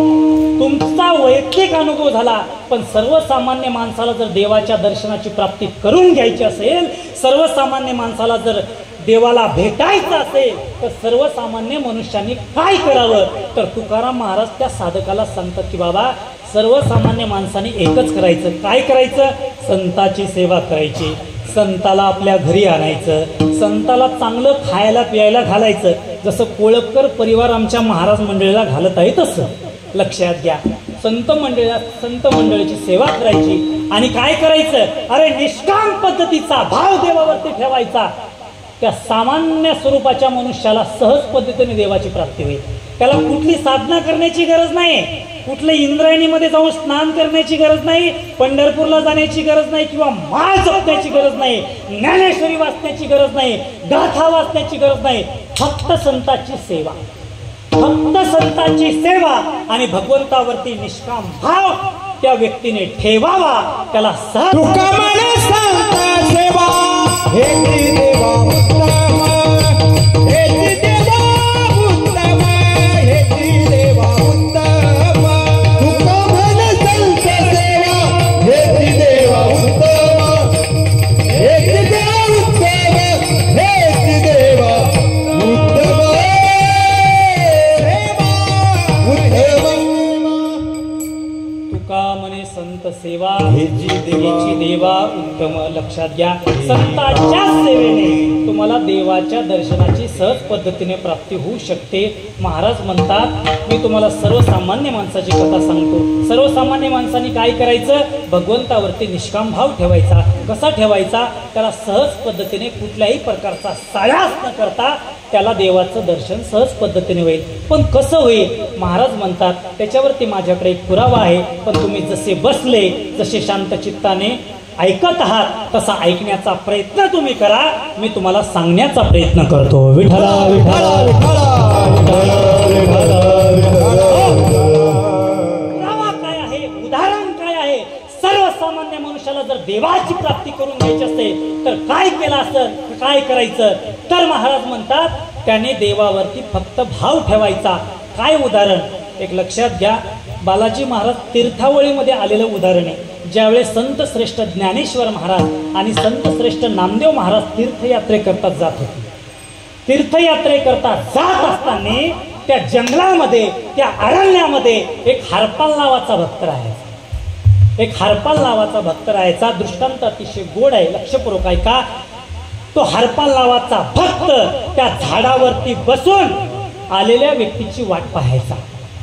तुमचा वैयक्तिक अनुभव झाला. पण सर्वसामान्य माणसाला जर देवाच्या दर्शनाची प्राप्ती करून घ्यायची असेल, सर्वसामान्य माणसाला जर देवाला भेटायचं असेल, तर सर्वसामान्य मनुष्यांनी काय करावं? तर तुकाराम महाराज त्या साधकाला सांगतात की बाबा, सर्वसामान्य माणसाने एकच करायचं. काय करायचं? संतांची सेवा करायची, संताला आपल्या घरी आणायचं, संताला चांगलं खायला प्यायला घालायचं. जसं कोळपकर परिवार आमच्या महाराज मंडळीला घालत आहे तसं. लक्षात घ्या, संत मंडळीची सेवा करायची आणि काय करायचं? अरे निष्काम पद्धतीचा भाव देवावरती ठेवायचा. त्या सामान्य स्वरूपाच्या मनुष्याला सहज पद्धतीने देवाची प्राप्ती होईल. त्याला कुठली साधना करण्याची गरज नाही, कुठल्या इंद्रायणीमध्ये जाऊन स्नान करण्याची गरज नाही, पंढरपूरला जाण्याची गरज नाही, किंवा माळ जपण्याची गरज नाही, ज्ञानेश्वरी वाचण्याची गरज नाही, गाथा वाचण्याची गरज नाही. फक्त संतांची सेवा, फक्त संतांची सेवा आणि भगवंतावरती निष्काम भाव त्या व्यक्तीने ठेवावा. त्याला सहज
सेवा हे देवा उत्तम, हे देवा उत्तम, हे देवा उत्तम. तुका म्हण संत सेवा हे देवा उत्तम, हे देवा उत्तम, हे देवा उत्तम.
तुका म्हणे संत सेवा हेची देवा उत्तम. लक्षात घ्या, संतांच्या सेवेने तुम्हाला देवाच्या दर्शनाची सहज पद्धतीने प्राप्ती होऊ शकते. महाराज म्हणतात, मी तुम्हाला सर्वसामान्य माणसाची कथा सांगतो. सर्वसामान्य माणसाने काय करायचं? भगवंतावरती निष्काम भाव ठेवायचा. कसा ठेवायचा? त्याला सहज पद्धतीने कुठल्याही प्रकारचा सायास न करता त्याला देवाचं दर्शन सहज पद्धतीने होईल. पण कसं होईल? महाराज म्हणतात, त्याच्यावरती माझ्याकडे एक पुरावा आहे. पण तुम्ही जसे बसले, जसे शांत चित्ताने ऐकत आहात, तसा ऐकण्याचा प्रयत्न तुम्ही करा. मी तुम्हाला सांगण्याचा प्रयत्न करतो. विठ्ठला विठ्ठला विठ्ठला विठ्ठला विठ्ठला. मनुष्याला जर देवाची प्राप्ती करून घ्यायची असते तर काय केलं असतं, काय करायचं? तर महाराज म्हणतात त्याने देवावरती फक्त भाव ठेवायचा. काय उदाहरण एक लक्षात घ्या. बालाजी महाराज तीर्थावळीमध्ये आलेलं उदाहरण आहे. ज्यावेळेस संत श्रेष्ठ ज्ञानेश्वर महाराज आणि संत श्रेष्ठ नामदेव महाराज तीर्थयात्रेकरता जात होते. तीर्थयात्रेकरता जात असताना त्या जंगलामध्ये, त्या अरण्यामध्ये एक हरपाल नावाचा भक्त राहायचा. एक हरपाल नावाचा भक्त राहायचा. दृष्टांत अतिशय गोड आहे, लक्षपूर्वक ऐका. तो हरपाल नावाचा भक्त त्या झाडावरती बसून आलेल्या व्यक्तीची वाट पाहायचा.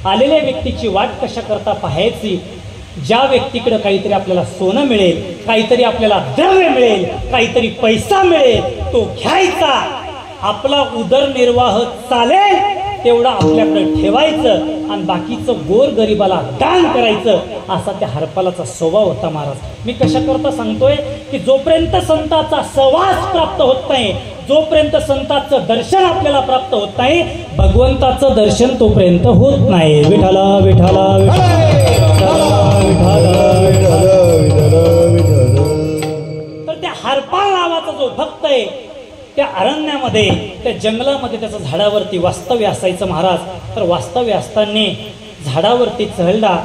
आलेल्या व्यक्तीची वाट कशा करता पाहायची? ज्या व्यक्तीकडे काहीतरी आपल्याला सोनं मिळेल, काहीतरी आपल्याला द्रव्य मिळेल, काहीतरी पैसा मिळेल, तो घ्यायचा. आपला उदरनिर्वाह चालेल तेवढं आपल्याकडे ठेवायचं आणि बाकीचं गोर गरिबाला दान करायचं, असा त्या हरपालाचा स्वभाव होता. महाराज मी कशा करता सांगतोय की जोपर्यंत संतांचा सहवास प्राप्त होत नाही, जोपर्यंत संतांचं दर्शन आपल्याला प्राप्त होत नाही, भगवंताचं दर्शन तोपर्यंत होत नाही. विठाला विठाला तर त्या हरपाल नावाचा जो भक्त आहे त्या अरण्यामध्ये, त्या जंगलामध्ये त्याचं झाडावरती वास्तव्य असायचं. महाराज तर वास्तव्य असताना झाडावरती चढला.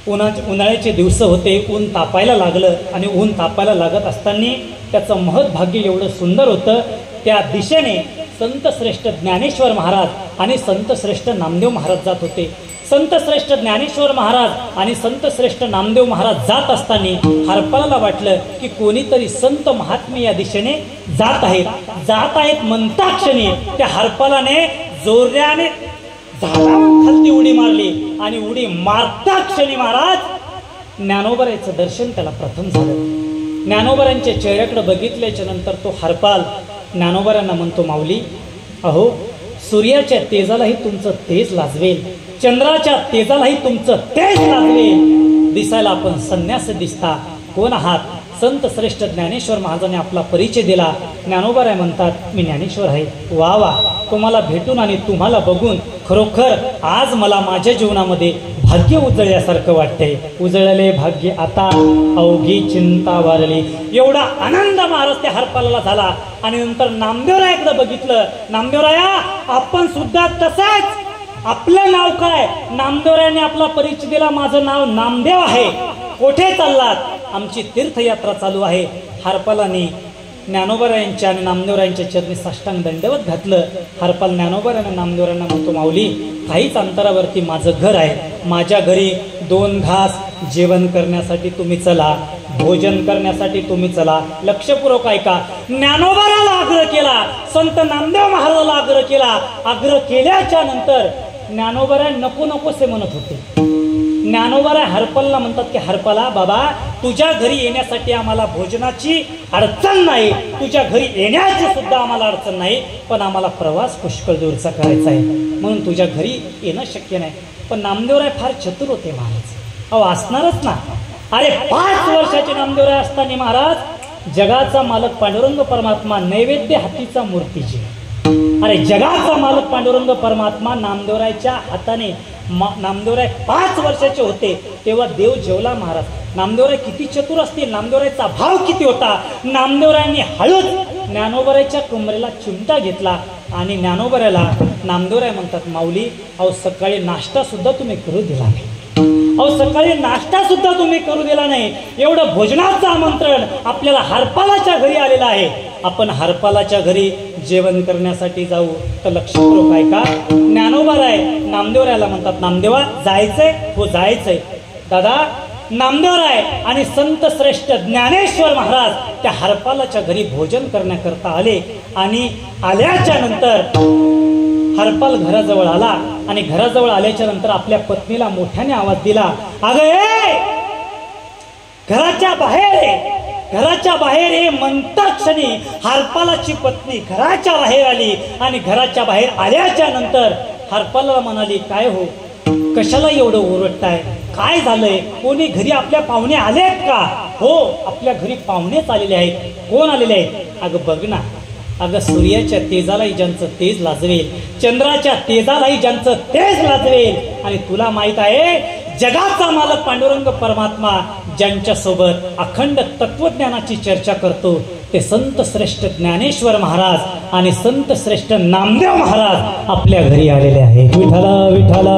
उन्हाळ्याचे दिवस होते, ऊन तापायला लागलं आणि ऊन तापायला लागत असताना त्याचं महत् भाग्य एवढं सुंदर होतं. त्या दिशेने संत श्रेष्ठ ज्ञानेश्वर महाराज आणि संत श्रेष्ठ नामदेव महाराज जात होते. संत श्रेष्ठ ज्ञानेश्वर महाराज आणि संत श्रेष्ठ नामदेव महाराज जात असताना हरपालाला वाटलं की कोणीतरी संत महात्मे या दिशेने जात आहेत म्हणता क्षणी त्या हरपालाने जोराने झाडावर खालती उडी मारली आणि उडी मारता क्षणी महाराज ज्ञानोबराचं दर्शन त्याला प्रथम झालं. ज्ञानोबरांच्या चेहऱ्याकडे बघितल्याच्या नंतर तो हरपाल ज्ञानोबरांना म्हणतो, माऊली अहो, सूर्याच्या तेजालाही तुमचं तेज लाजवेल, चंद्राच्या तेजालाही तुमचं तेज लाजवेल. दिसायला आपण संन्यास दिसता, कोण आहात? संत श्रेष्ठ ज्ञानेश्वर महाराजांनी आपला परिचय दिला. ज्ञानोबराय म्हणतात, मी ज्ञानेश्वर आहे. वा वा, तुम्हाला भेटून आणि तुम्हाला बघून खरोखर आज मला माझ्या जीवनामध्ये भाग्य उजळल्यासारखं वाटतंय. उजळले भाग्य आता अवघी चिंता वारली. एवढा आनंद महाराज त्या हरपालाला झाला. आणि नंतर नामदेवरायाकडे बघितलं. नामदेवराया, आपण सुद्धा तसाच. आपलं नाव काय? नामदेवरायाने आपला परिचय दिला, माझं नाव नामदेव आहे. कोठे चाललात? आमची तीर्थयात्रा चालू आहे. हरपालाने ज्ञानोबरायांच्या आणि नामदेवरायांच्या चरणी साष्टांग दंडवत घातलं. हरपाल ज्ञानोबरायांना नामदेवरायांना म्हणतो, माऊली काहीच अंतरावरती माझं घर आहे. माझ्या घरी 2 घास जेवण करण्यासाठी तुम्ही चला, भोजन करण्यासाठी तुम्ही चला. लक्षपूर्वक ऐका. ज्ञानोबराला आग्रह केला, संत नामदेव महाराजाला आग्रह केला. आग्रह केल्याच्या नंतर ज्ञानोबराय नको नकोसे म्हणत होते. ज्ञानोबराय हरपालला म्हणतात की हरपाला बाबा, तुझ्या घरी येण्यासाठी आम्हाला भोजनाची अडचण नाही, तुझ्या घरी येण्याची सुद्धा आम्हाला अडचण नाही, पण आम्हाला प्रवास पुष्कळ दूरचा करायचा आहे, म्हणून तुझ्या घरी येणं शक्य नाही. पण नामदेवराय फार चतुर होते महाराज. अहो असणारच ना. अरे 5 वर्षाचे नामदेवराय असताना महाराज जगाचा मालक पांडुरंग परमात्मा नैवेद्य हातीचा मूर्तीची. अरे जगाचा मालक पांडुरंग परमात्मा नामदेवरायच्या हाताने. नामदेवराय 5 वर्षाचे होते तेव्हा देव जेवला महाराज. नामदेवराय किती चतुर असतील, नामदेवरायचा भाव किती होता. नामदेवरायांनी हळूच ज्ञानोबरायच्या कमरेला चिमटा घेतला आणि ज्ञानोबरायला नामदेवराय म्हणतात, माऊली अहो सकाळी नाश्ता सुद्धा तुम्ही करू दिला नाही. अहो सकाळी नाश्ता सुद्धा तुम्ही करू दिला नाही. एवढं भोजनाचं आमंत्रण आपल्याला हरपालाच्या घरी आलेलं आहे. आपण हरपालाच्या घरी जेवण करण्यासाठी जाऊ. तर लक्षपूर्वक ऐका. ज्ञानोबराय नामदेवरायला म्हणतात, नामदेवा जायचंय? हो जायचंय. दादा नामदेवराय आणि संत श्रेष्ठ ज्ञानेश्वर महाराज त्या हरपालाच्या घरी भोजन करण्याकरता आले. आणि आल्याच्या नंतर हरपाल घराजवळ आला आणि घराजवळ आल्याच्या नंतर आपल्या पत्नीला मोठ्याने आवाज दिला, अगं घराच्या बाहेर, घराच्या बाहेर हे म्हणता क्षणी हरपालाची पत्नी घराच्या बाहेर आली. आणि घराच्या बाहेर आल्याच्या नंतर हरपालाला म्हणाली, काय हो, कशाला एवढं ओरडताय? काय झालंय? कोणी घरी आपल्या पाहुणे आलेत का? हो आपल्या घरी पाहुणेच आलेले आहेत. कोण आलेले आहेत? अगं बघ ना, अगं सूर्याच्या तेजालाही ज्यांचं तेज लाजवेल, चंद्राच्या तेजालाही ज्यांचं तेज लाजवेल, आणि तुला माहित आहे जगाचा मालक पांडुरंग परमात्मा ज्यांच्या सोबत अखंड तत्वज्ञानाची चर्चा करतो ते संत श्रेष्ठ ज्ञानेश्वर महाराज आणि संत श्रेष्ठ नामदेव महाराज आपल्या घरी आलेले आहेत. विठ्ठला विठ्ठला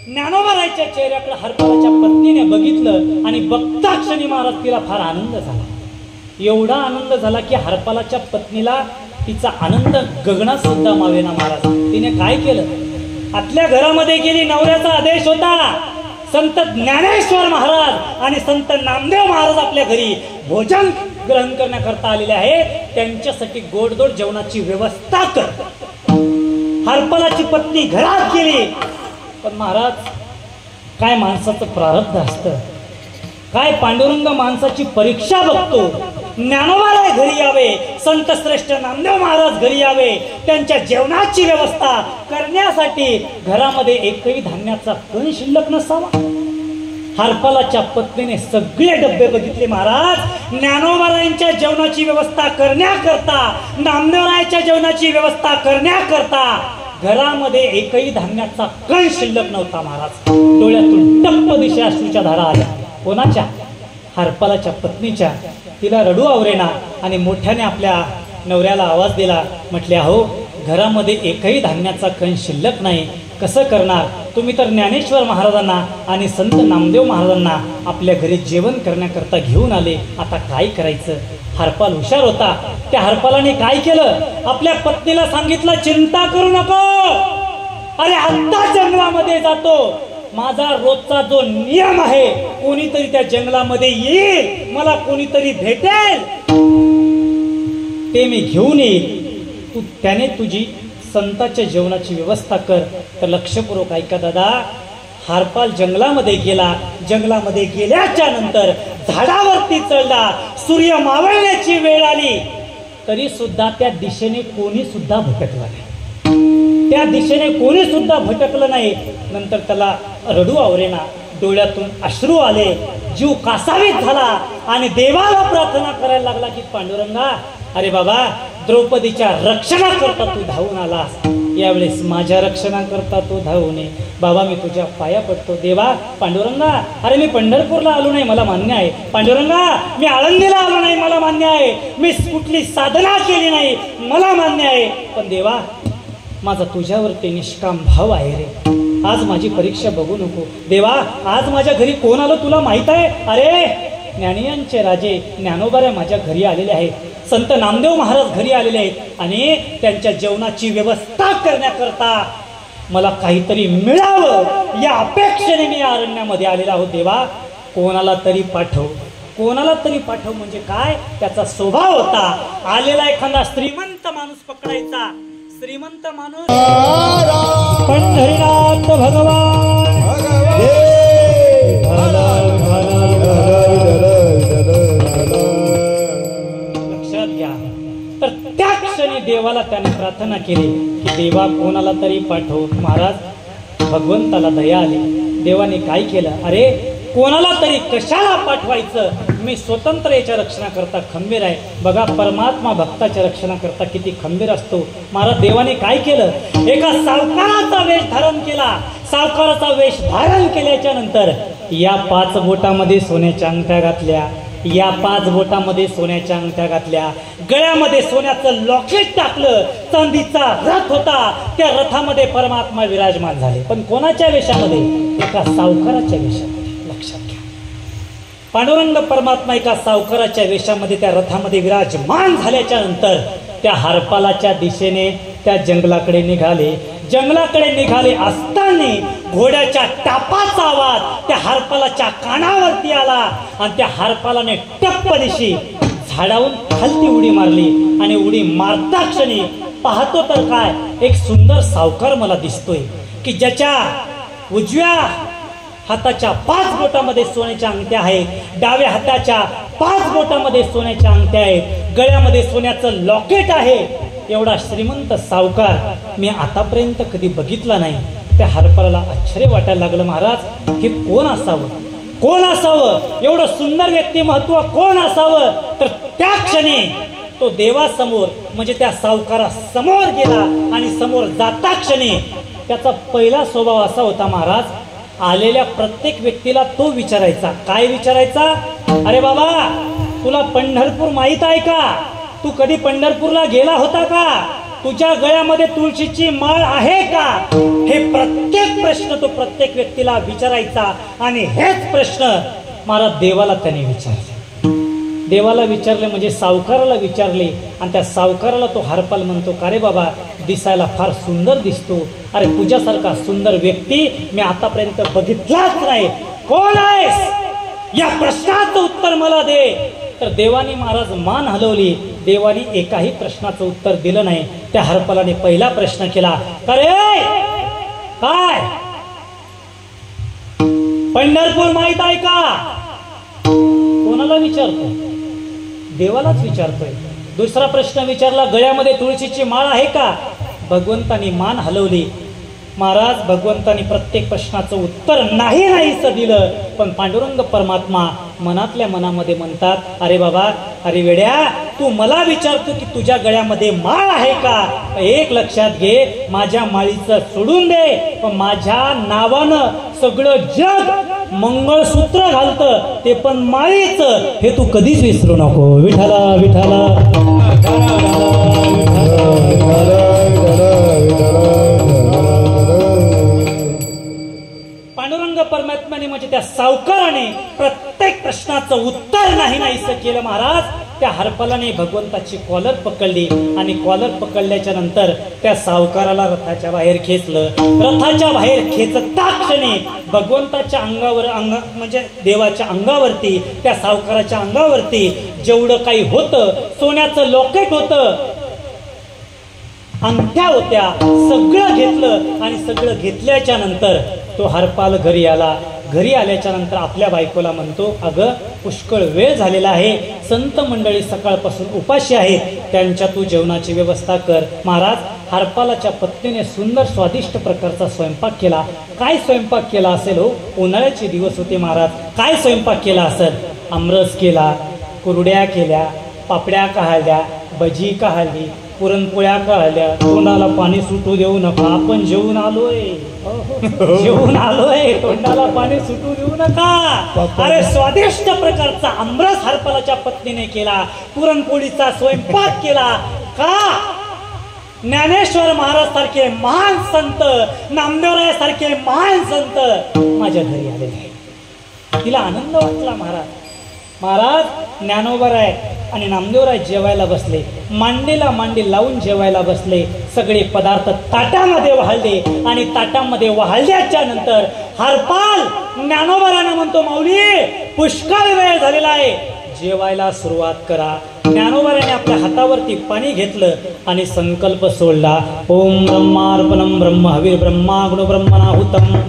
ज्ञानोबारायच्या चेहऱ्याकडे हरपळाच्या पत्नीने बघितलं आणि बघता क्षणी महाराज तिला फार आनंद झाला. एवढा आनंद झाला की हरपालाच्या पत्नीला तिचा आनंद गगनात सुद्धा मावेना महाराज. तिने काय केलं, आपल्या घरामध्ये गेली. नवऱ्याचा आदेश होता, संत ज्ञानेश्वर महाराज आणि संत नामदेव महाराज आपल्या घरी भोजन ग्रहण करण्याकरता आलेले आहेत, त्यांच्यासाठी गोडधोड जेवणाची व्यवस्था कर. हरपालाची पत्नी घरात गेली. पण महाराज, काय माणसाचं प्रारब्ध असतं, काय पांडुरंग माणसाची परीक्षा बघतो. ज्ञानोबाराय घरी यावे, संत श्रेष्ठ नामदेव महाराज घरी यावे, त्यांच्या जेवणाची व्यवस्था करण्यासाठी घरामध्ये एकही धान्याचा कण शिल्लक नसावा. हरपालाच्या पत्नीने सगळे डब्बे बघितले महाराज. ज्ञानोबारायांच्या जेवणाची व्यवस्था करण्याकरता, नामदेवरायांच्या जेवणाची व्यवस्था करण्याकरता घरामध्ये एकही धान्याचा कण शिल्लक नव्हता महाराज. डोळ्यातून टप्प दिशा अश्रूच्या धारा आल्या. कोणाच्या? हरपालाच्या पत्नीच्या. तिला रडू आवरेना आणि मोठ्याने आपल्या नवऱ्याला आवाज दिला. म्हटले, अहो, घरामध्ये एकही धान्याचा कण शिल्लक नाही, कसं करणार? तुम्ही तर ज्ञानेश्वर महाराजांना आणि संत नामदेव महाराजांना आपल्या घरी जेवण करण्याकरता घेऊन आले, आता काय करायचं? हरपाल हुशार होता. त्या हरपालाने काय केलं, आपल्या पत्नीला सांगितलं, चिंता करू नको, अरे आत्ता जंगलामध्ये जातो, माझा रोजचा जो नियम आहे, कोणीतरी त्या जंगलामध्ये येईल, मला कोणीतरी भेटेल, ते मी घेऊन येईल, तू त्याने तुझी संतांच्या जेवणाची व्यवस्था कर. तर लक्षपूर्वक ऐका दादा, हरपाल जंगलामध्ये गेला. जंगलामध्ये गेल्याच्या नंतर झाडावरती चढला. सूर्य मावळण्याची वेळ आली तरी सुद्धा त्या दिशेने कोणी सुद्धा भटकलं नाही. त्या दिशेने कोणी सुद्धा भटकलं नाही. नंतर त्याला रडू आवरेना, डोळ्यातून अश्रू आले, जीव कासावीस झाला आणि देवाला प्रार्थना करायला लागला की पांडुरंगा, अरे बाबा, द्रौपदीच्या रक्षणाकरता तू धावून आलास, यावेळेस माझ्या रक्षणाकरता तू धावून ये. बाबा, मी तुझ्या पाया पडतो. देवा, पांडुरंगा, अरे मी पंढरपूरला आलो नाही, मला मान्य आहे. पांडुरंगा, मी आळंदीला आलो नाही, मला मान्य आहे. मी कुठली साधना केली नाही, मला मान्य आहे. पण देवा, माझा तुझ्यावरती निष्काम भाव आहे रे. आज माझी परीक्षा बघू नको. देवा, आज माझ्या घरी कोण आलं तुला माहित आहे? अरे, ज्ञानियांचे राजे ज्ञानोबाराय माझ्या घरी आलेले आहेत, संत नामदेव महाराज घरी आलेले आहेत आणि त्यांच्या जेवणाची व्यवस्था करण्याकरता मला काहीतरी मिळावं या अपेक्षेने मी अरण्यामध्ये आलेला आहोत. देवा, कोणाला तरी पाठव, कोणाला तरी पाठव. म्हणजे काय, त्याचा स्वभाव होता, आलेला एखादा श्रीमंत माणूस पकडायचा. श्रीमंत माणूस पंढरीनाथ भगवान, लक्षात घ्या. तर त्या क्षणी देवाला त्याने प्रार्थना केली की देवा, कोणाला तरी पाठव. महाराज, भगवंताला दया आली. देवाने काय केलं, अरे कोणाला तरी कशाला पाठवायचं, मी स्वतंत्र याच्या रक्षणाकरता खंबीर आहे. बघा, परमात्मा भक्ताच्या रक्षणाकरता किती खंबीर असतो. महाराज, देवाने काय केलं, एका सावकाराचा वेश धारण केला. सावकाराचा वेश धारण केल्याच्या नंतर या 5 बोटामध्ये सोन्याच्या अंगठ्या घातल्या, या 5 बोटामध्ये सोन्याच्या अंगठ्या घातल्या, गळ्यामध्ये सोन्याचं लॉकेट टाकलं. चांदीचा रथ होता, त्या रथामध्ये परमात्मा विराजमान झाले. पण कोणाच्या वेशामध्ये? एका सावकाराच्या वेशामध्ये. लक्षात घ्या, पांडुरंग परमात्मा एका सावकाराच्या वेशामध्ये त्या रथामध्ये विराजमान झाल्याच्या नंतर त्या हरपालाच्या दिशेने त्या जंगलाकडे निघाले. जंगलाकडे निघाले असताना घोड्याच्या टापाचा आवाज त्या हरपालाच्या कानावरती आला आणि त्या हरपालाने टप्प दिशी झाडावरून खालती उडी मारली. आणि उडी मारता क्षणी पाहतो तर काय, एक सुंदर सावकार मला दिसतोय की ज्याच्या उजव्या हाताच्या 5 बोटामध्ये सोन्याच्या अंगठ्या आहेत, डाव्या हाताच्या 5 बोटामध्ये सोन्याच्या अंगठ्या आहेत, गळ्यामध्ये सोन्याचं लॉकेट आहे. एवढा श्रीमंत सावकार मी आतापर्यंत कधी बघितला नाही. त्या हरपालाला आश्चर्य वाटायला लागलं, महाराज, हे कोण असावं, कोण असावं, एवढं सुंदर व्यक्तिमत्व कोण असावं? तर त्या क्षणी तो देवासमोर म्हणजे त्या सावकारासमोर गेला आणि समोर जाता क्षणी त्याचा पहिला स्वभाव असा होता महाराज, आलेल्या प्रत्येक व्यक्तीला तो विचारायचा. काय विचारायचा? अरे बाबा, तुला पंढरपूर माहित आहे का? तू कधी पंढरपूरला गेला होता का? तुझ्या गळ्यामध्ये तुळशीची माळ आहे का? हे प्रत्येक प्रश्न तो प्रत्येक व्यक्तीला विचारायचा. आणि हेच प्रश्न महाराज देवाला त्याने विचारले. देवाला विचारले म्हणजे सावकाराला विचारले. आणि त्या सावकाराला तो हरपाल म्हणतो, का रे बाबा, दिसायला फार सुंदर दिसतो. अरे तुझ्यासारखा सुंदर व्यक्ती मी आतापर्यंत बघितलाच नाही. कोण आहेस? या प्रश्नाचं उत्तर मला दे. तर देवानी महाराज मान हलवली. देवानी एकाही प्रश्नाचं उत्तर दिलं नाही. त्या हरपालाने पहिला प्रश्न केला, अरे काय पंढरपूर माहित आहे का? कोणाला विचारतोय? देवालाच विचारतोय. दुसरा प्रश्न विचारला, गळ्यामध्ये तुळशीची माळ आहे का? भगवंतानी मान हलवली. महाराज भगवंतानी प्रत्येक प्रश्नाचं उत्तर नाही नाहीच दिलं. पण पांडुरंग परमात्मा मनातल्या मनामध्ये म्हणतात, अरे बाबा, अरे वेड्या, तू मला विचारतो की तुझ्या गळ्यामध्ये माळ आहे का? एक लक्षात घे, माझ्या माळीचं सोडून दे, पण माझ्या नावानं सगळं जग मंगळसूत्र घालतं, ते पण माळीचं, हे तू कधीच विसरू नको. विठाला विठाला पांडुरंग परमात्म्याने म्हणजे त्या सावकाराने प्रत्येक प्रश्नाचं उत्तर नाही नाहीसं केलं. महाराज त्या हरपालाने भगवंताची कॉलर पकडली आणि कॉलर पकडल्याच्या नंतर त्या सावकाराला रथाच्या बाहेर खेचलं. रथाच्या बाहेर खेचता क्षणी भगवंताच्या अंगावर म्हणजे देवाच्या अंगावरती, त्या सावकाराच्या अंगावरती जेवढं काही होतं, सोन्याचं लॉकेट होतं, अंगठ्या होत्या, सगळं घेतलं. आणि सगळं घेतल्याच्या नंतर तो हरपाल घरी आला. घरी आल्याच्या नंतर आपल्या बायकोला म्हणतो, अगं पुष्कळ वेळ झालेला आहे, संत मंडळी सकाळपासून उपाशी आहेत, त्यांच्या तू जेवणाची व्यवस्था कर. महाराज हरपालाच्या पत्नीने सुंदर स्वादिष्ट प्रकारचा स्वयंपाक केला. काय स्वयंपाक केला असेल हो? उन्हाळ्याचे दिवस होते महाराज. काय स्वयंपाक केला असेल? आमरस केला, कुरड्या केल्या, पापड्या काढल्या, भजी काढली, पुरणपोळ्या काढल्या. तोंडाला पाणी सुटू देऊ नका, आपण जेवून आलोय, जेवून आलोय, तोंडाला पाणी सुटू देऊ नका. अरे स्वादिष्ट प्रकारचा आमरस हरपालाच्या पत्नीने केला, पुरणपोळीचा स्वयंपाक केला. का? ज्ञानेश्वर महाराज सारखे महान संत, नामदेवराय सारखे महान संत माझ्या घरी आलेले आहेत. तिला आनंद वाटला. महाराज ज्ञानोबराय आणि नामदेवराय जेवायला बसले, मांडीला मांडी लावून जेवायला बसले. सगळे पदार्थ ताटामध्ये वाढले आणि ताटामध्ये वाढल्याच्या नंतर हरपाल ज्ञानोबराने म्हणतो, माऊली पुष्कळ वेळ झालेला आहे, जेवायला सुरुवात करा. ज्ञानोबराने आपल्या हातावरती पाणी घेतलं आणि संकल्प सोडला, ओम ब्रह्मार्पणम ब्रह्म हवीर ब्रह्माग्नो ब्रह्मणाहुतम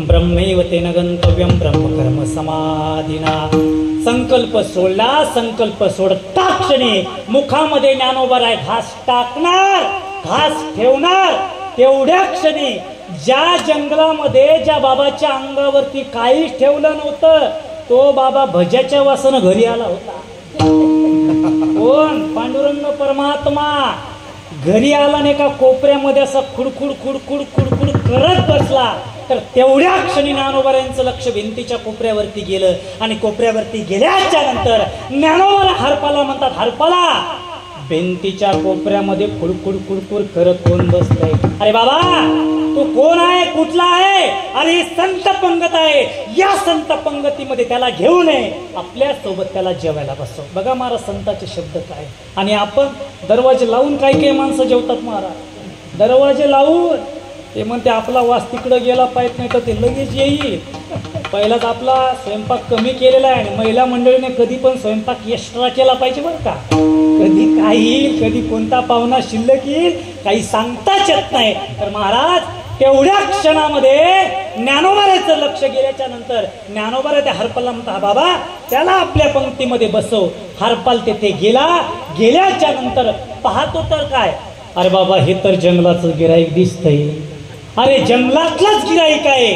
ब्रह्मैव तेन गंतव्यम ब्रह्मकर्म समाधिना. संकल्प सोडला. संकल्प सोडता क्षणी मुखामध्ये ज्ञानोबराय घास टाकणार, घास ठेवणार. तेवढ्या क्षणी ज्या जंगलामध्ये ज्या बाबाच्या अंगावरती काहीच ठेवलं नव्हतं, तो बाबा भज्याच्या वासानं घरी आला होता. कोण? पांडुरंग परमात्मा घरी आला नाही का, कोपऱ्यामध्ये असा खुडखुड खुडखुड खुडखुड करत बसला. तर तेवढ्या क्षणी ज्ञानोबरायांचं लक्ष भिंतीच्या कोपऱ्यावरती गेलं आणि कोपऱ्यावरती गेल्याच्या नंतर ज्ञानोबा हरपाला म्हणतात, हरपाला भिंतीच्या कोपऱ्यामध्ये खुडखुड खुडखुड करत कोण बसलंय? अरे बाबा तू कोण आहे, कुठला आहे? अरे संत पंगत आहे, या संत पंगतीमध्ये त्याला घेऊ नये, आपल्या सोबत त्याला जेवायला बसव. बघा महाराज संताचे शब्द काय. आणि आपण दरवाजे लावून काही काही माणसं जेवतात महाराज, दरवाजे लावून. ते म्हणते आपला वास तिकडे गेला पाहिजे, नाही तर ते लगेच येईल. पहिलाच आपला स्वयंपाक कमी केलेला आहे आणि महिला मंडळीने कधी पण स्वयंपाक एक्स्ट्रा केला पाहिजे बरं का. कधी काही येईल, कधी कोणता पाहुणा शिल्लक येईल, काही सांगताच येत नाही. तर महाराज तेवढ्या क्षणामध्ये ज्ञानोबाराचं लक्ष गेल्याच्या नंतर ज्ञानोबा त्या हरपालला म्हणता, बाबा त्याला आपल्या पंक्तीमध्ये बसव. हरपाल तेथे गेला. गेल्याच्या नंतर पाहतो तर काय, अरे बाबा हे तर जंगलाचं गिराईक दिसतंय. अरे जंगलातलाच गिराईक आहे,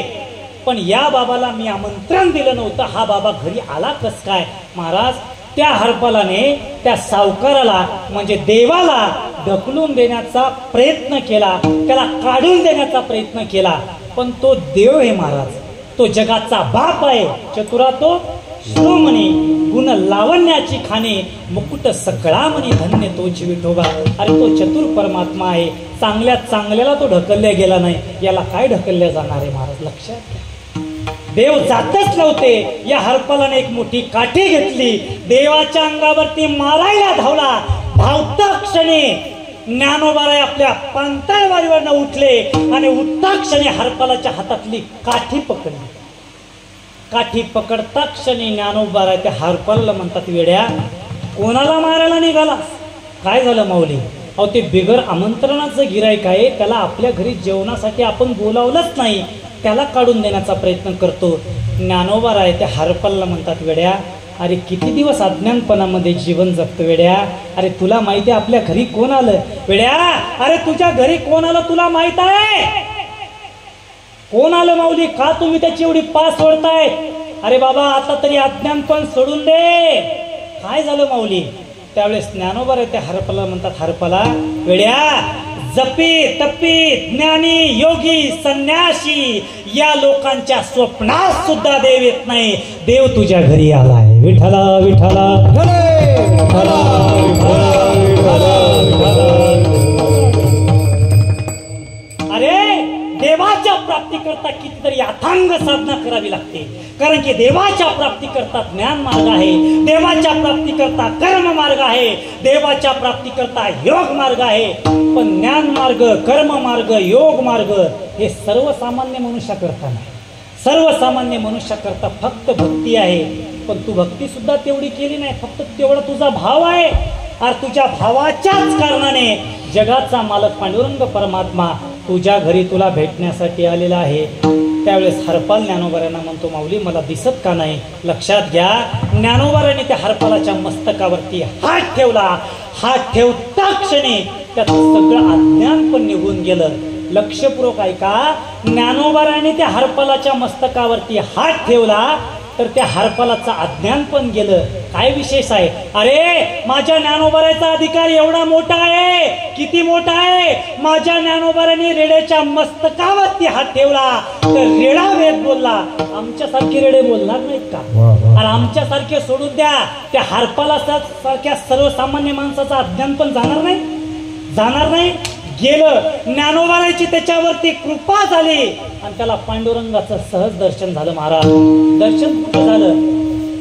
पण या बाबाला मी आमंत्रण दिलं नव्हतं, हा बाबा घरी आला कस काय? महाराज त्या हरपालाने त्या सावकाराला म्हणजे देवाला ढकलून देण्याचा प्रयत्न केला, त्याला काढून देण्याचा प्रयत्न केला. पण तो देव आहे महाराज, तो जगाचा बाप आहे, चतुरा तो श्रोमणी, गुण लावण्याची खाणे, मुकुट सकळा म्हणी धन्य तोची विठोबा. अरे तो चतुर परमात्मा आहे, चांगल्या चांगल्याला तो ढकलल्या गेला नाही, याला काय ढकलल्या जाणार आहे महाराज, लक्षात घ्या. देव जातच नव्हते, या हरपालाने एक मोठी काठी घेतली, देवाच्या अंगावरती मारायला धावला. धावता क्षणी ज्ञानोबाराय आपल्या पांतळवारीवरनं उठले आणि उठता क्षणी हरपालाच्या हातातली काठी पकडली. काठी पकडता क्षणी ज्ञानोबाराय त्या हरपालाला म्हणतात, वेड्या कोणाला मारायला निघाला? काय झालं माऊली? अहो ते बिगर आमंत्रणाचं गिराईक आहे, त्याला आपल्या घरी जेवणासाठी आपण बोलावलंच नाही, त्याला काढून देण्याचा प्रयत्न करतो. ज्ञानोबाराय त्या हरपालाला म्हणतात, वेड्या अरे किती दिवस अज्ञानपणामध्ये जीवन जगतो वेड्या, अरे तुला माहिती आहे आपल्या घरी कोण आलं? वेड्या अरे तुझ्या घरी कोण आलं तुला माहित आहे? कोण आलं माऊली? का तुम्ही त्याची एवढी पास सोडताय? अरे बाबा आता तरी अज्ञानपण सोडून दे. काय झालं माऊली? त्यावेळेस ज्ञानोबाराय त्या हरपाला म्हणतात, हरपाला वेड्या जपी तपी ज्ञानी योगी संन्यासी या लोकांच्या स्वप्नात सुद्धा देव येत नाही, देव तुझ्या घरी आलाय. विठ्ठला विठ्ठला अरे देवाच्या प्राप्तीकरता कितीतरी अथांग साधना करावी लागते, कारण की देवाच्या प्राप्तीकरता ज्ञान मार्ग आहे, देवाच्या प्राप्तीकरता कर्म मार्ग आहे, देवाच्या प्राप्तीकरता योग मार्ग आहे. पण ज्ञान मार्ग, कर्म मार्ग, योग मार्ग हे सर्वसामान्य मनुष्याकरता नाही. सर्वसामान्य मनुष्याकरता फक्त भक्ती आहे, पण तू भक्ती सुद्धा तेवढी केली नाही, फक्त तेवढा तुझा भाव आहे. आणि तुझ्या भावाच्याच कारणाने जगाचा मालक पांडुरंग परमात्मा तुझ्या घरी तुला भेटण्यासाठी आलेला आहे. त्यावेळेस हरपाल ज्ञानोबारायांना म्हणतो, माऊली मला दिसत का नाही? लक्षात घ्या, ज्ञानोबाराने त्या हरपालाच्या मस्तकावरती हात ठेवला. हात ठेवता क्षणी त्याचं सगळं अज्ञान पण निघून गेलं. लक्षपूर्वक ऐका, ज्ञानोबाराने त्या हरपालाच्या मस्तकावरती हात ठेवला तर त्या हरपालाचं अज्ञान पण गेलं. काय विशेष आहे? अरे माझ्या ज्ञानोबारायचा अधिकार एवढा मोठा आहे. किती मोठा आहे? माझ्या ज्ञानोबाराने रेड्याच्या मस्तकावरती हात ठेवला तर रेडा वेद बोलला. आमच्यासारखे रेडे बोलणार नाहीत का? आणि आमच्यासारखे सोडून द्या, त्या हरपाला सारख्या सर्वसामान्य माणसाचं अज्ञान पण जाणार नाही? जाणार नाही? गेलं. ज्ञानोबारायची त्याच्यावरती कृपा झाली आणि त्याला पांडुरंगाचं सहज दर्शन झालं. महाराज दर्शन कुठं झालं?